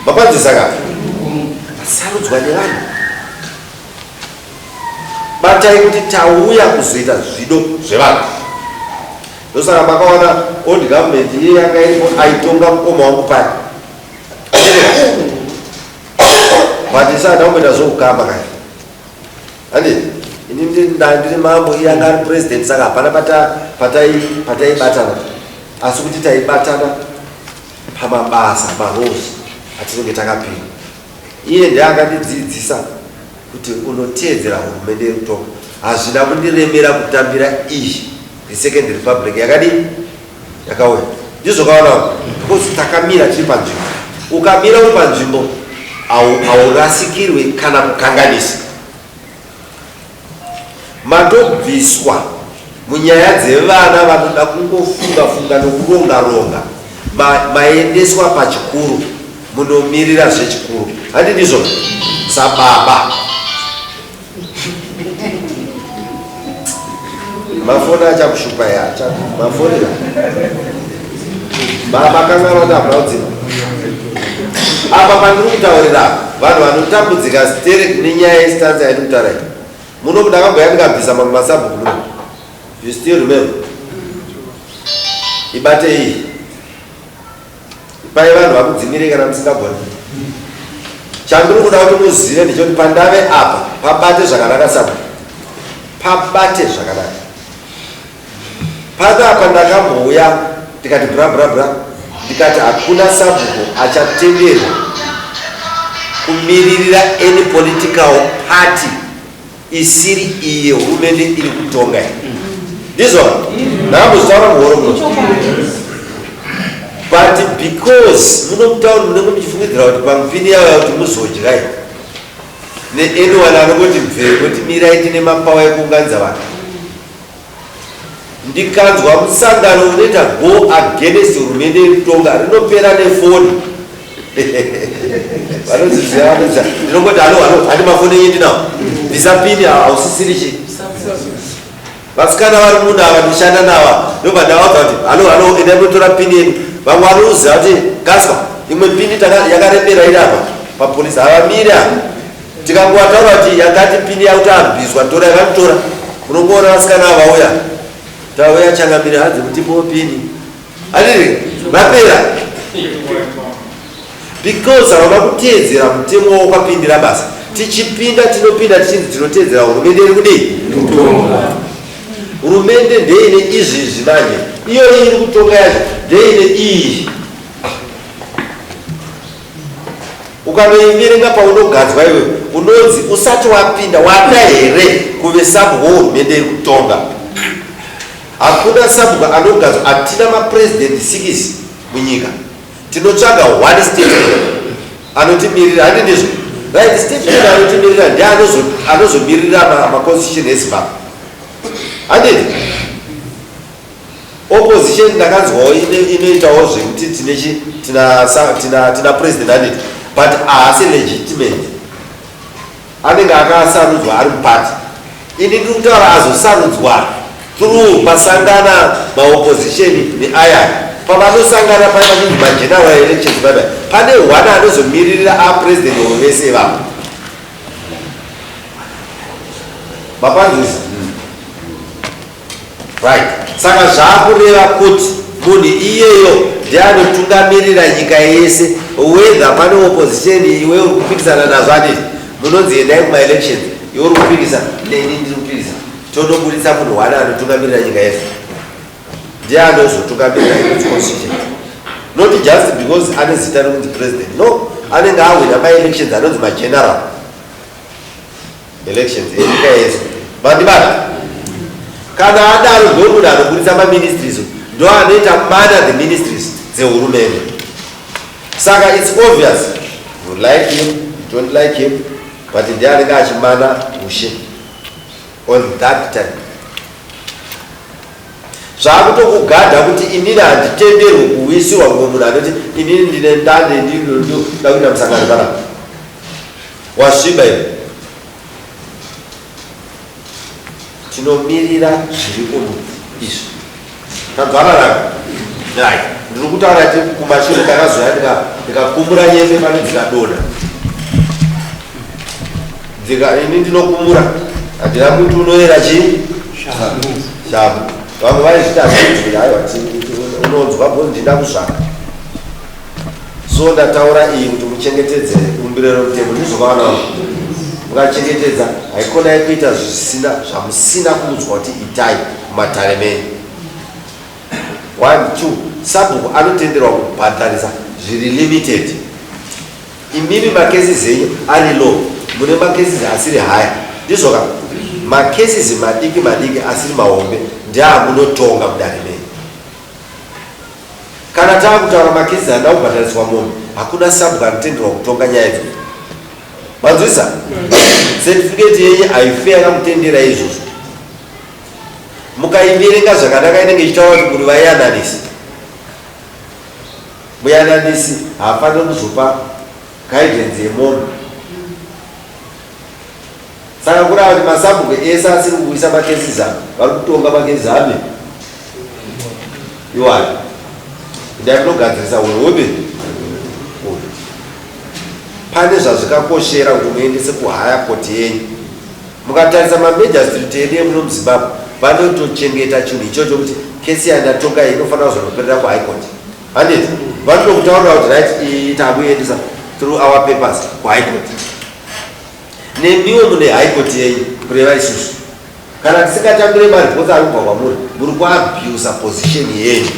S1: mapadzisaka asarudzwa nevanhu batai kuti tauya kuzoita zvido zvevanhu ndosaka makaona old government iye yanga iripo aitonga mukoma wangu pai but isada umboita zvokukamba kai andi ini ndiri mambo iye anga ari president saka hapana pataibatana asi kuti taibatana pamabasa marosi atinenge takapinda iye ndiye akandidzidzisa kuti unoteedzera hurumende yerutonga hazvina kundiremera kutambira izvi second republic yakadi yakauya ndizvokaona because takamira tiri panzvimbo ukamira uri panzvimbo haurasikirwe kana kukanganisa matobviswa munyaya dzevana vanoda kungofunga nokuronga maendeswa pachikuru munomirira zvechikuru handi ndizvo sababa mafoni achakushupa yacha mafoni baba kangarota braudzima apa pandiri kutaurira vanhu vanotambudzika sterek nenyaya yestanza yairi kutaura muno ndakabva ndikabvisa mamwe Masabhuku you still remember ibate iyi pai vanhu vakudzimire kana musingagoni chandiri kuda kuti muzive ndechoti pandave apa pabate zvakanaka Sabhuku, pabate zvakanaka. Panapa ndakambouya tikati bra bra bra ndikati hakuna Sabhuku achatenderwa kumiririra any political party isiri iye hurumende iri kutonga ndizvo ndakambozvitaura muhoro muno. But because munomutauri munenge muchifungidzira kuti pamupini yavo kuti muzodya neanyone anongoti mvere kuti mirai tine mapawa ekuunganidza vanhu, ndikanzwa musangano unoita go against hurumende iri kutonga rinopera nefoni vanoziziva ndinongoti halo handi mafoni endi nawo ndisapini hausisiri chi vasikana vari munhu ava ndishanda nava ndobva ndavabva kuti halo endai munotora pini yedu. Vamwe vanoziva kuti gaswa imwe pini yakarembera iri apa papolisi havamiri apa tikangowataura kuti yakati pini yakuti abviswa tora yakanotora unongoona vasikana ava vauya tauya changamiri hadzi kuti mbo pini adiri vapera because havana kuteedzera mutemo wakapindira basa. Tichipinda tinopinda tichinzi tinoteedzera hurumende iri kudii hurumende ndeine izvi manje iyo iri kutonga yacho ndeine iyi. Ukanoimirenga paunogadzwa iwe unonzi usati wapinda wada here kuve Sabhuku hurumende iri kutonga. Hakuna Sabhuku anogadzwa. Hatina mapresident 6 munyika, tinotsvaga one statement anotimirira. Handi ndizvo right? Statement anotimirira ndiye anozomirira maconstitution eZimbabwe. Handiti opposition ndakanzwawo inoitawo zvekuti tina president handiti, but haasi legitimate, anenge akasarudzwa ari mupati. Ini ndiri kutaura azosarudzwa through pasangana maopposition neayani pavanosangana pane vachinzi mageneral elections baba pane one anozomiririra apresident vese ivavo mapanzwisa right. Saka zvakureva kuti munhu iyeyo ndiye anotungamirira nyika yese, whether pane opposition iwe uri kupikisana nazvo aditi munonzi endai kumaelections iwe uri kupikisa neni ndiri kupikisa, tondobudisa munhu wane anotungamirira nyika yese, ndiye anozotungamirira constitution, not just because ane zita rokunzi president. No, anenge awina maelections anonzi mageneral elections enyika yese. Vandibata kana adaro ndo munhu anobudisa maministries ndo anoita mana the ministries dzehurumende. Saka it's obvious you like him, you don't like him, but ndiye anenge achimana ushe on that time. Zvakutokugadha kuti inini handitenderwi kuwisirwa mumwe munhu anoti inini ndine ndande ndinoda kuita musangano kana wasviba iwe. Tinomirira zviri izvi tagara nai ndiri kutaura ti kumashure ndakazoya ndikakumura nyembe pane dzikadonha ini ndinokumura handina kuti unoyera chii shabu. Vamwe vaizvita zvinzwi aiwa unonzwa bho ndinda kuzvaka. So ndataura iyi kuti muchengetedze umbirero mutemo ndizvokavana mukachengetedza haikonai kuita zvamusina kuudzwa kuti itai kumatare menyu. 1 2 Sabhuku anotenderwa kubhadharisa zviri limited. Imimi makesis enyu ari low, mune makesis asiri high ndizvoka makesis madiki asiri mahombe ndiamunotonga mudare menyu. Kana taakutaura makesis anda kubhadhariswa mombe hakuna Sabhuku anotenderwa kutonga nyaya idzodzo. Manzwisa certificate yenyu haifeya kamutendera izvozvo. Mukaiverenga zvakanaka inenge ichitaura kuti muri vaiyananisi. Muyananisi haafaniri kuzopa guidance yemombe. Saka kurava kuti Masabhuku ese asiri kuuyisa makesis avo vari kutonga makesis ame iwani ndai munogadzirisa uhobe. Pane zvazvikakoshera kuti muendese kuhaya koti yenyu. Mukatarisa mamajor street edu emuno muZimbabwe vanotochengeta chinhu ichocho kuti kesi yandatonga inofanira kuzonoperera kuhigh court. Handiti vanotokutaurira kuti right takuendesa through our papers kuhigh court. Nemiwo mune high court yenyu kureva isusu kana tisingatambire maripoti ari kubva kwamuri muri kuabhusa position yenyu,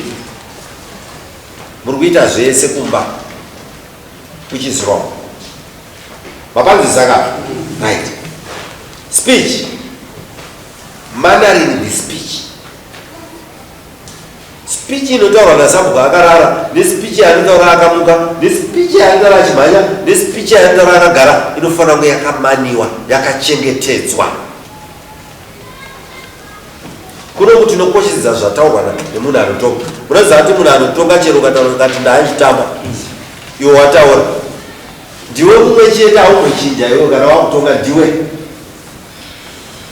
S1: muri kuita zvese kumba which is wrong. Mapanzwisaka right. Speech, Mandarin the speech. Speech inotaurwa naSabhuku akarara, nespeech yaanotaura akamuka, nespeech yaanotaura achimhanya, nespeech yaanotaura akagara inofanira kunge yakamaniwa, yakachengetedzwa. Kuno kuti tinokoshesa zvataurwa nemunhu anotonga. Munoziva kuti munhu anotonga chero ukataura kuti ndaachitamba iwe wataura ndiwe mumwe chete aumochinja iwe kana wakutonga ndiwe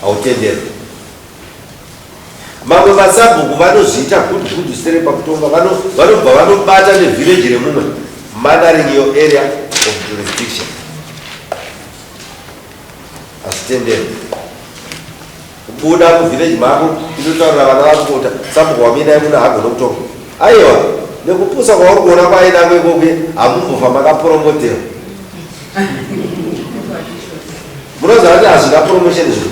S1: autenderi. Mamwe maSabhuku vanozviita good stere pakutonga, vanobva vanobata nevillage remumwe, Mandarin your area of jurisdiction. Asitenderi kubuda kuvillage mako inotaurira vana vako kuti Sabhuku waminai muno hagona kutonga. Aiwa, nekupusa kwauri kuona kwainako ikokwe hamumbofa makapromotewa. Munoziva kuti hazvina promotion zvino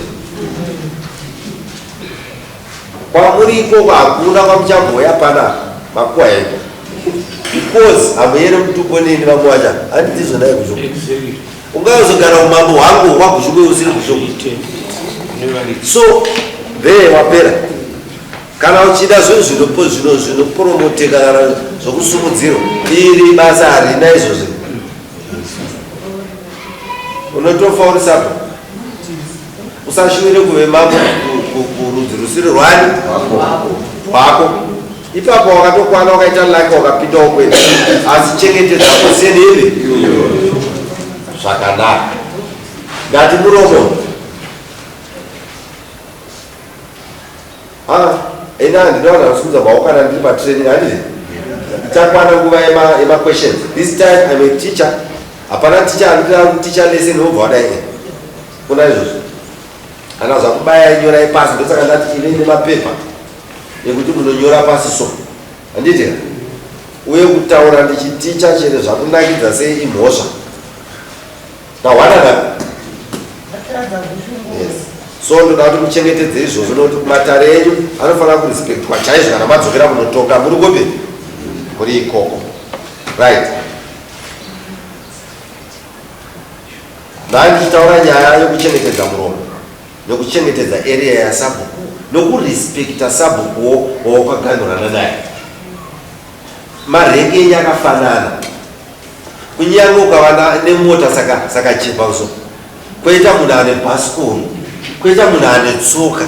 S1: kwamuri ikoko hakuna kwamuchamboya panapa makuwa yenyu because hamuende mutupo nini vamwe vacha handiti zvona ikuzvo ungazogara umambo hwangu hwaguzvuke usiri kuzvo. So there wapera. Kana uchida zvinhu zvinopromoteka kana zvokusumudzirwa iri basa harina izvozvo unotofa uri Sabhuku. Usashuvire kuve mambo kurudzi rusiri rwani rwako. Ipapo wakatokwana wakaita lake wakapinda ukwenda asi chengetedza kuseneve zvakanaka. Ngati muromo ena ndinoona vasikudza vaokana ndiri patraining handiti takwana nguva yema-questions. This time I'm a teacher. Hapana teacher anotoda kuticha lesson wobva wadai kuna izvozvo anazva kubaya nyorai pasi. Ndosaka ndati ine nemapepa ekuti munonyora pasi so handiti uye kutaura ndichiticha chere zvakunakidza sei imhosva tahwanana. So ndoda kuti muchengetedze izvozvo nokuti matare enyu anofanira kurespektwa chaizvo kana madzokera kunotonga muri kope muri ikoko right. Ndichitaura nyaya yokuchengetedza muromo nokuchengetedza area yaSabhuku nokurespekta Sabhuku wawakaganhurana naye. Mareke enyu akafanana kunyange ukava nemota saka chipaso kwoita munhu ane bhasikoro kwoita munhu ane tsoka.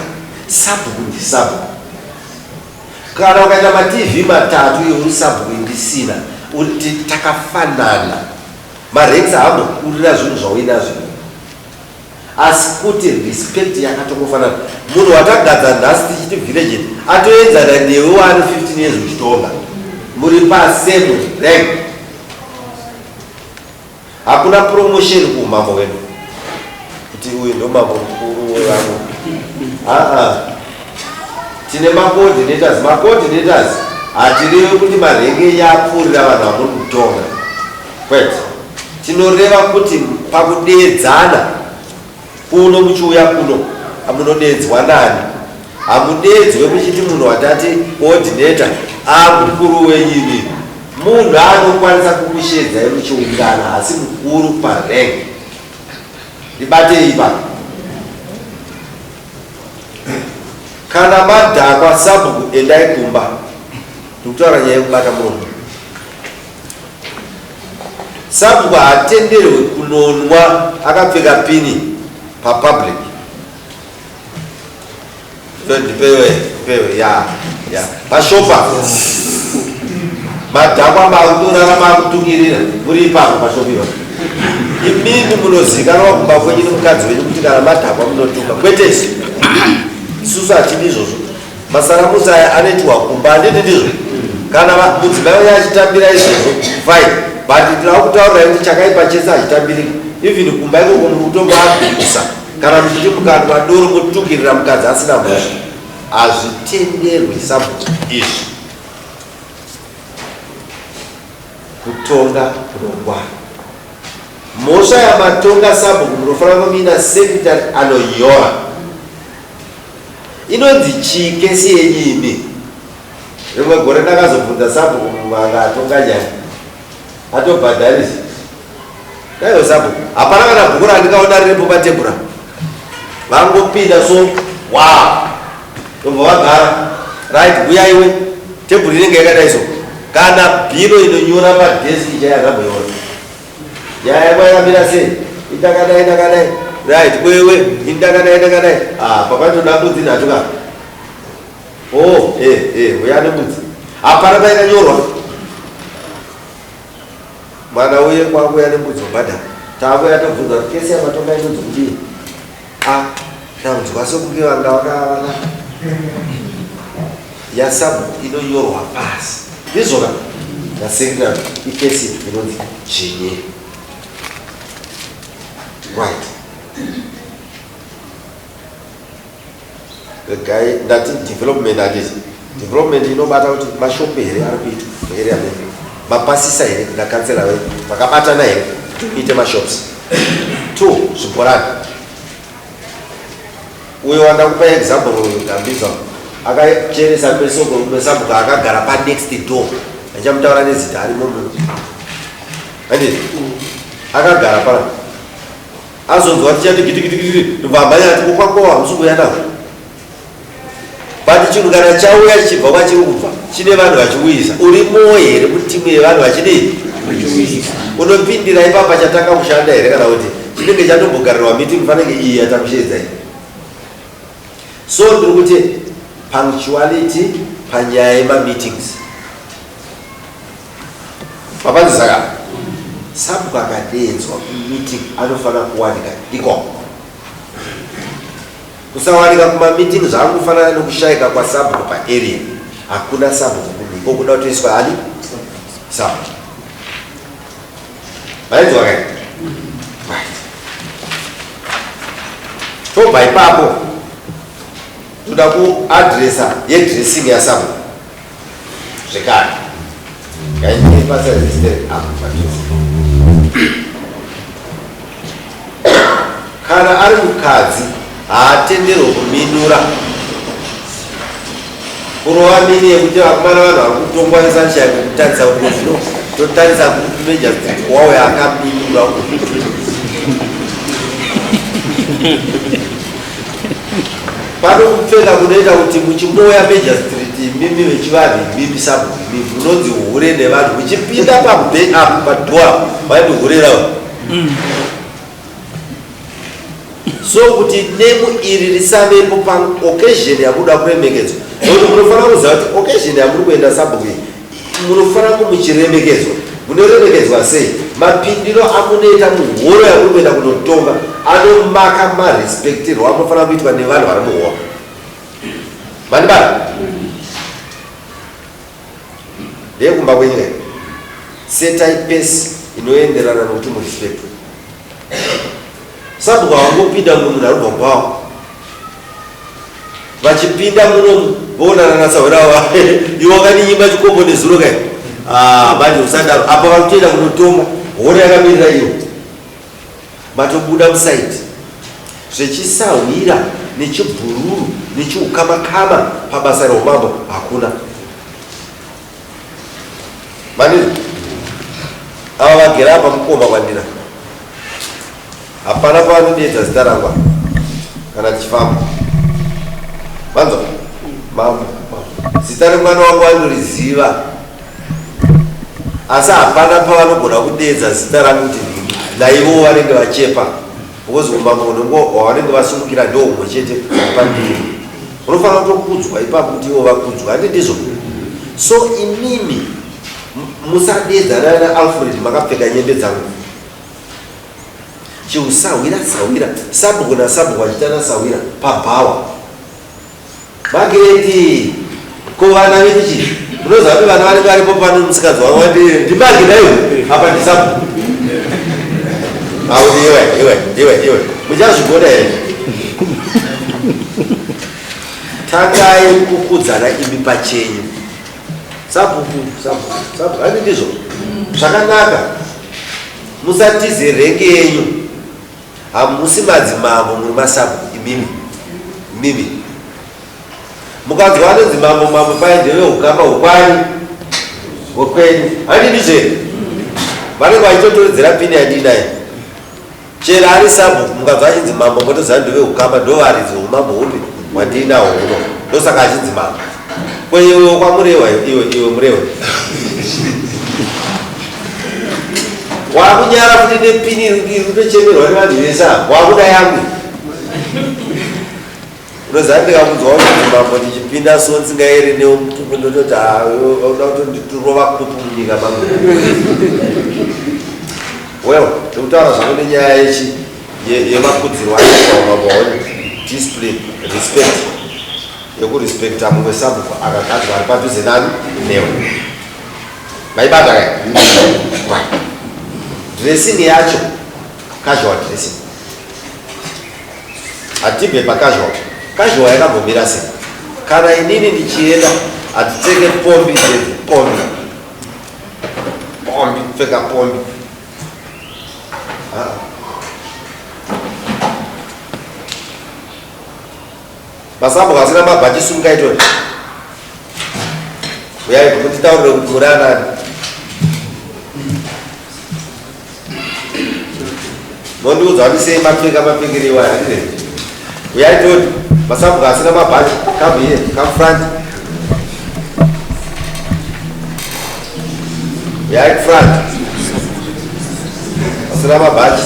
S1: Sabhuku ndiSabhuku. Kana ukaita maTV matatu iwe Sabhuku ndisina uti takafanana. Marex haambokurira zvinhu zvauinazvo asi kuti respect yakatofanana. Munhu watagadza nhasi tichiti village atoenzana newe wari 15 years uchitonga muri pasame rank. Hakuna promotion kuumambo wenu kuti uyu ndo mambo mukuru wangu. Tine macoordinators. Macoordinators hatirevi kuti marenge yapfuurira vanhu vamuri kutonga kwete. Tinoreva kuti pakudeedzana kuno muchiuya kuno hamunodeedzwa nani. Hamudeedzwe muchiti munhu watati coordinator amukuru wenyini. Munhu anokwanisa kukushedza muchiungana asi mukuru parank. Ndibate ipa. Kana madhakwa Sabhuku endai kumba. Ndikutaura nyaya yekubata muromo. Sabhuku haatenderwi kunonwa akapfeka pini papublic. Ndipewe ya pashopa madhakwa makutorara makutungirira muri ipapo pashopiwa. Imini munozikanwa kumba kwenyu nemukadzi wenyu kuti kana madhakwa munotunga kwete. Isusu hatidi izvozvo. Masaramusi aya anoitwa kumba handiti ndizvo. Kana mudzimai achitambira izvozvo fine. But ndira kutaurira kuti chakaipa chese achitambirika. Even kumba ikoko muri kutomboabvisa kana muchiti mukana madoro mutungirira mukadzi asina mhosva. hazvitenderwi sabhuku izvi kutonga kunongwana. Mhosva yamatonga sabhuku munofanira kumina sekretary anoyora. Inonzi chii kesi yenyini? Rimwe gore ndakazobvunza sabhuku mumanga atonga nyaya atobhadharisa. Daiwo sabhuku hapana kana bhuku randikaona riripo patebhura. Vangopinda so wow. Tobva vagara right uyaiwe tebhura inenge yakadai so. Kana bhiro inonyora padeski chayakabveona. Nyaya yakambira sei? Itakadai. Right, wewe indakadai. Pakatoda mbudzi nhatu ka. Oh, uyane mbudzi. Hapana painonyorwa. Mwana uye kwangu yane mbudzi wabhadhara. Tavo yatobvunza kuti kesi yamatonga inonzi kudii? Ndaudzwa sokunge vanga vakavana. Yasabhuku inonyorwa pasi. Ndizvoka nasekretary ikesi inonzi chinye. Right. The guy that development is development inobata kuti mashopu here ari kuitwa area meeting. Mapasisa here ndakansela we vakabatana here kuite mashops. 2 zviporani. Uyo wandakupa example Gambiza akacheresa pesoko Sabhuku akagara pa next door. Achamutaura nezita ari mumu. Andi akagara pa azonzwa tichati gidigidi ndibvambanya ati kwakwa musukuenda. But chinhu kana chauya chichibva kwachiri kubva chine vanhu vachiuyisa. Urimo here mutimu yevanhu vachidii? Unopindira ipapa chatanga kushanda here kana kuti chinenge chatombogarirwa meeting fanenge iyi yatakusheedza iyi. So ndiri kuti punctuality panyaya yemameetings. Papanzisaka Sabhuku akadeedzwa kumeeting anofanira kuwanika iko. Kusawanika kumameeting zvakufanana nokushayika kwaSabhuku paarea. Hakuna Sabhuku kuniko kuda kutoiswa ani? Sabhuku. Maizwa kai? Tobva ipapo toda kuadresa yedressing yaSabhuku. Zvekare. Ngaine basa resistere apo padressing. Kana ari mukadzi haatenderwi kuminura. Kurova mini yekuti vakomana vanhu vari kutongwa nesanshine kutarisa kuti zvino totarisa kuti magistrate wawo yakaminura. Pano kupfeka kunoita kuti muchimoya magistrate mimi vechivanhu mimi Sabhuku mimi munonzi hure nevanhu muchipinda apo padhora vaiti hure ravo. So kuti nemu iri risavepo paoccasion yakuda kuremekedzwa. Nokuti munofanira kuziva kuti occasion yamuri kuenda Sabhuku munofanira kumuchiremekedzwa. Munoremekedzwa sei? Mapindiro amunoita muhoro yamuri kuenda kunotonga anomaka marespectirwa anofanira kuitwa nevanhu vari muhoro. Manibara ndeyekumba kwenyika setai pesi inoenderana nokuti murespect. Sabhuku hawangopinda muno munhu ari kubva kwawo. Vachipinda muno voonana nasaurawa iwo wakaninyima chikombo nezuro kai. Manje usadaro apa vakutoenda kunotonga horo yakamirira iyo. Matobuda musaiti zvechisahwira nechibhururu nechiukamakama pabasa reumambo hakuna. Manizvo ava vagera apa mukoma kwandira. Hapana pavanodedza zita rangwa kana chifambo. Manzwa mambo zita remwana wangu vanoriziva asi hapana pavanogona kudedza zita rangu kuti naivo vanenge vachepa. Because umambo nongo wavanenge vasungukira ndo umwe chete pandiri. Unofanira kutokudzwa ipapo kuti ivo vakudzwa. Handi ndizvo. So imimi musadedzana naAlfred makapfeka nyembe dzangu. Chiusahwira Sabhuku naSabhuku vachitana sahwira pabhawa. Magireti kuvana vechi unoziva kuti vana vanenge varipo pano musikadzi wangu wati ndimagiraiwo apa ndiSabhuku. Auti iwe muchazvigona here. tangai kukudzana imi pachenyu. Sabhuku ani ndizvo zvakanaka. Musatize renge yenyu. Hamusi madzimambo muri masabhuku mimi. Mukanzwa anonzi mambo paendewe ukama ukwani wokwenyu. Ani ndizve vanenge vachitotorodzera pini yandinayo. Chero ari Sabhuku mukanzwa achinzi mambo motoziva ndove ukama ndovaridzi umambo upi wandinawo uno. Ndosaka achinzi mambo. Kweyewo kwamurewa iwe murewa. Wakunyara kuti nepini inochemerwa nevanhu vese wakuda yangu. Unoziva ndikakunzwa kuti mambo ndichipinda so ndingaere nemutuku ndototi unoda kutonditurova kupu munyika mangu. Well, ndikutaura zvangu nenyaya yemakudzirwa aaaoni discipline respect yekurespekta mumwe Sabhuku akagadzwa ari padhuze nani newe. Maibata kai? Dressing yacho casual dressing. Atibve casual yakambomira sei. Kana inini ndichienda atipfeke pombi kupfeka pombi. Masabhuku asina mabhachi sungaitoni. Uyai kumutitaurire kuti muri anani. Mondiudza kuti sei mapfekere iwayo handire. Uyai toti Masabhuku asina mabhachi. Come here, come front. Uyai front. Asina mabhachi.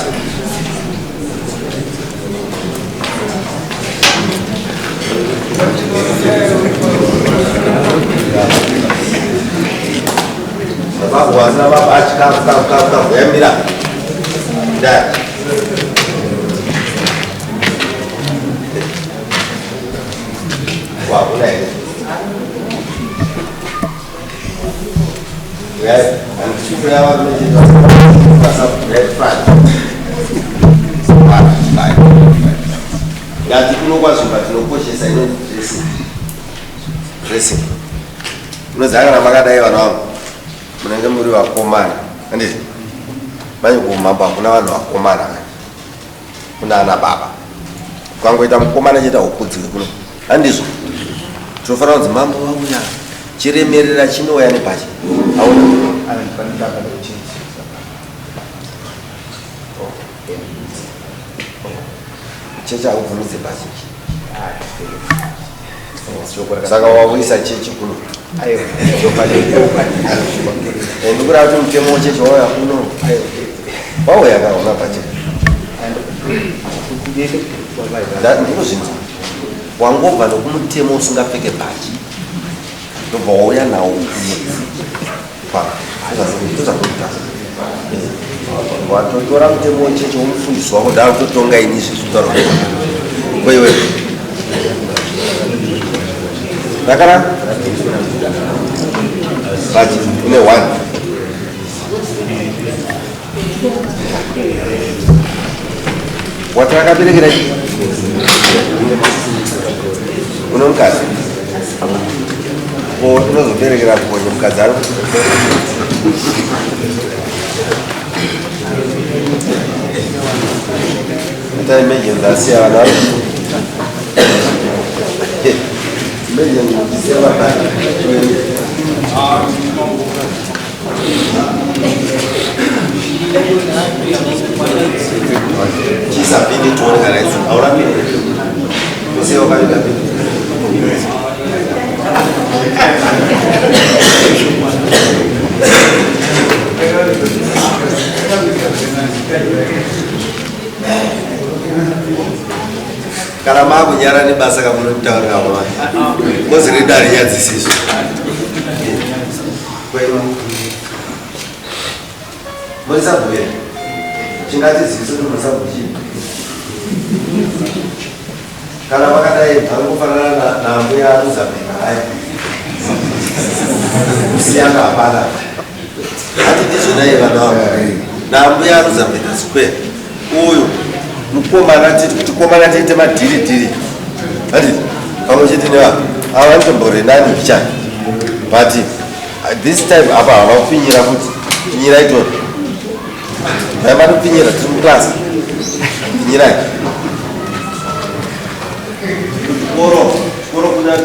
S1: Sabhuku asina mabhachi. Come. Uyamira. Ndai. Wow, nice. Right? And super hour red front. Ngati kunokwazvimba tinokoshesa ino dressing. Munozangana makadai vanhu vangu. Munenge muri vakomana. Handiti? Manje kumamba kuna vanhu vakomana. Kuna ana baba. Ukangoita mukomana cheta ukudzike kuno. Handizvo? Tinofanira kunzi mambo vauya chiremerera chinouya nepachi. Auna chechi akubvumidze pachi. Saka wauyisa chechi kuno. Ndikura kuti mutemo wechechi wauya kuno. Wauya kaona pachi. Ndinozvinza. Wangobva nokumutemo usingapfeke bhachi ndobva wauya nawo watotora mutemo wechechi womufundisi wako ndakutotonga ini zvizvitaura kwewe dakana bhachi ine 1 watakaberekera uno mukadzi unozoberekera kukonye mukadzi ari ita imagine ndasiya vana imagine ndisiya vana chisapindi tuonekanaisi auramire kusiya ukavikapindi kana makunyara nebasa kamunotitaurira vamwe moziridari nyadzisiso murisabhuye chingatiziso kuti murisabhuchi kana vakadai vangofanana nambuya muzambiga hai kusiyana hapana hati ndizvonai vana vavo nambuya muzambiga square uyu mukomana titi kuti komana tiite madhiri hatiti pamwe chete nevavo ava vanotomborenani pichani but this time apa hava kupfinyira kuti pfinyirai toni vaimba topfinyira tiri muklasi pfinyirai koro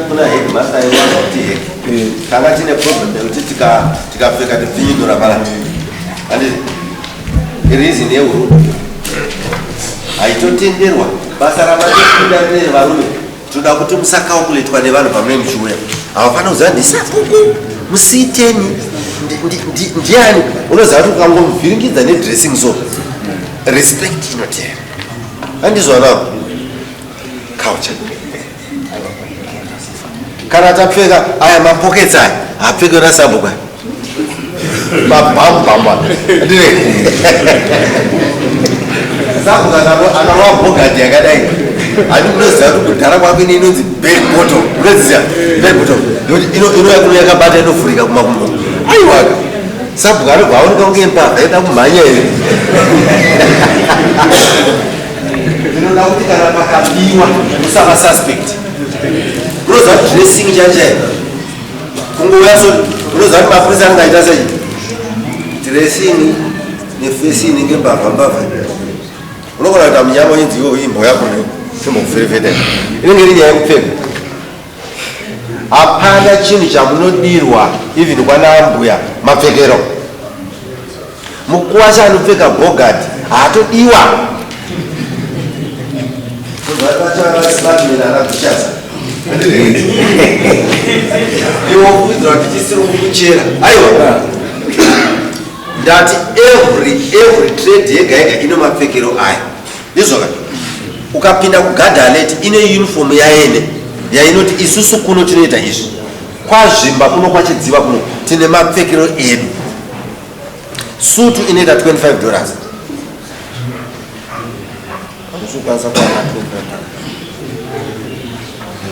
S1: kuna headmaster aiwana kuti heki kanga tine problem yekuti tikapfeka tipfinyidura palati anditi reason yehurudo haitotenderwa basa ramatopinda nevarume toda kuti musakaukuletwa nevanhu pamune muchiuya havafana kuziva ndisabhuku musiiteni ndiani unoziva kuti ukangomuvhiringidza nedressing so respect inotera andizvanavo culture kana tapfeka aya mapokets aya hapfeke na sabhuku mabhambamba sabhuku akanwa bhogadi yakadai ani unoziva kuti kudhara kwako ine inonzi bel bottom unoziva bel bottom nokuti inoya kuno yakabata inofurika kumakumbo aiwaka sabhuku anobva aoneka kunge mbavha ida kumhanya here inoda kuti kana pakabiwa usava suspect unoziva kuti dressing chanjai kungouya so unoziva kuti mapurisa angaita sei dressing nefesi inenge mbavha unogona kuita munyama inzi iwo imbo yako timbokufurefetera inenge iri nyaya yekupfeka hapana chinhu chamunodirwa even kwana mbuya mapfekero mukuwa chaanopfeka bhogadi haatodiwa iwo kuidzira kuti chisiri kukuchera aiwa ndati every trade yega yega ino mapfekero aya izvoka ukapinda kugadhalet ine uniform yaene yainoti isusu kuno tinoita izvi kwazvimba kuno kwachidziva kuno tine mapfekero edu sutu inoita $25 anozvikwanisa kuwana $25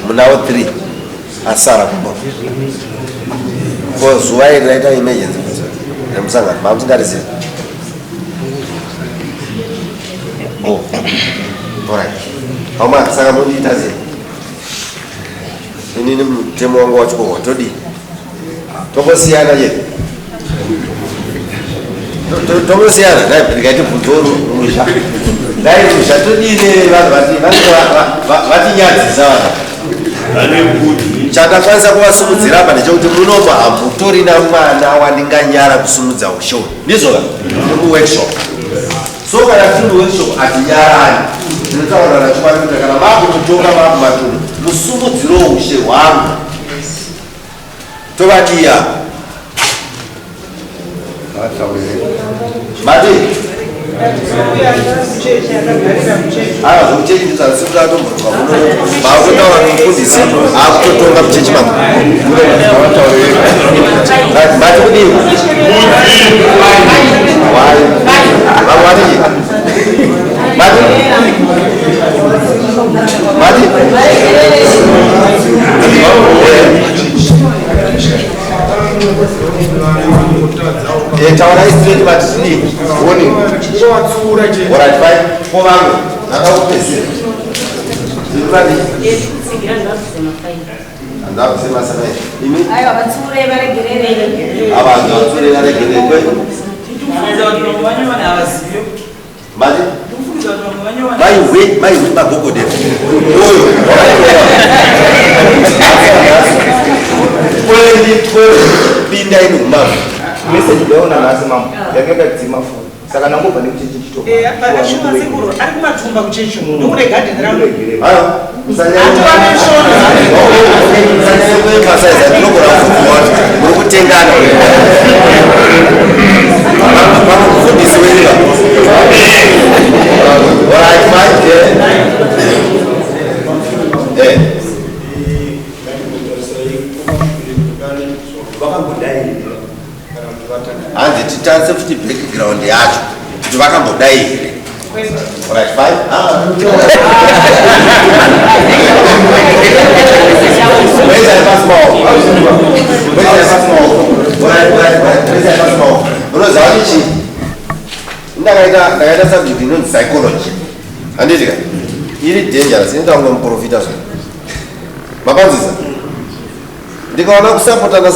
S1: munawo 3 asara kumba ko zuva iri raita emergency remusangano mamusingarizira alright hauma saka mundiita sei inini mutemo wangu wachikohwa todii tombosiyana chete tombosiyana ndikaiti bvunzo rusha dai rusha todine vanhu vatinyadzisa vanhu chakakwanisa kuvasumudzira apa ndechekuti munobva hamutorina mwana wandinganyara kusumudza ushoni ndizvoka muworkshop so kana tiri workshop hatinyarani tinotaurana chimwari kuti kana makutotonga makumatunhu musumudziro ushe hwangu tovadiya mati zvekuchechinjisa sikuda tomboruka muno maakutotaura nomufundisi akutotonga muchechi mako mati kudii vamwe vatiji mati taurai straight but tidii warning alright fine ko vamwe ndakakupezera ndakuzema samai imi aiwa vatsure varegerere avanhu vatsure varegerere mati maiwe magogodera oyo pinda ino kumavu message daona nasi mama yakenda kudzima foni saka nangobva nekuchechi chitoko
S3: akashuma sekuru ari kumatumba kuchechi ndokune garden rangu
S1: kusanyekuemphasize ndinogona kufunga kuti muri kutengana mufundisi wenyika alright manje hanzi titanze futi background yacho kuti vakambodai here alright fine unoziva kuti chii ndakaita subject inonzi psychology handitika iri dangerous inoita kunge muprofita zvino mapanziza ndikaona kusapotana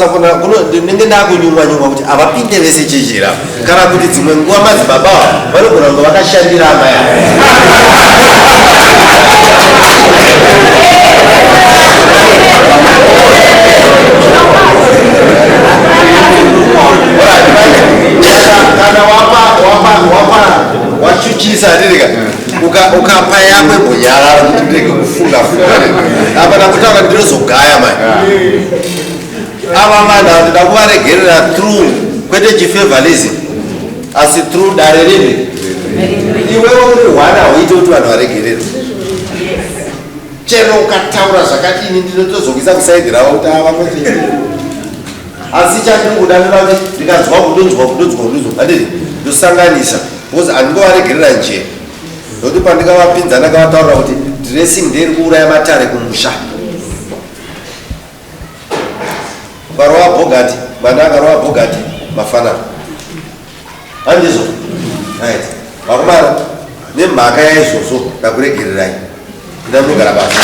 S1: ndinenge ndakunyumwa kuti avapinde vese chechera kana kuti dzimwe nguva madzibaba vanogona kunge vakashandira amai kana wachuchisa ndirika ukapa yakwe munyara kuti ndireke kufunga apana kutaura ndinozogaya mai ava vanhu ndida kuvaregerera through kwete chifevalism asi through dare rini iwewe uri hwana hauite kuti vanhu varegerere chero ukataura zvakadini ndinotozokuisa kusaidhi ravo kuti avakote asi chandiri kudanira kuti ndikadzwa kudonzwa adii ndosanganisa because handingovaregerera njee nokuti pandikavapinza ndakavataurira kuti dressing nderi kuuraya matare kumusha varova bhogati mwana akarova bhogati mafanano handizvo right vakomana nemhaka yaizvozvo ndakuregererai ndamugara basa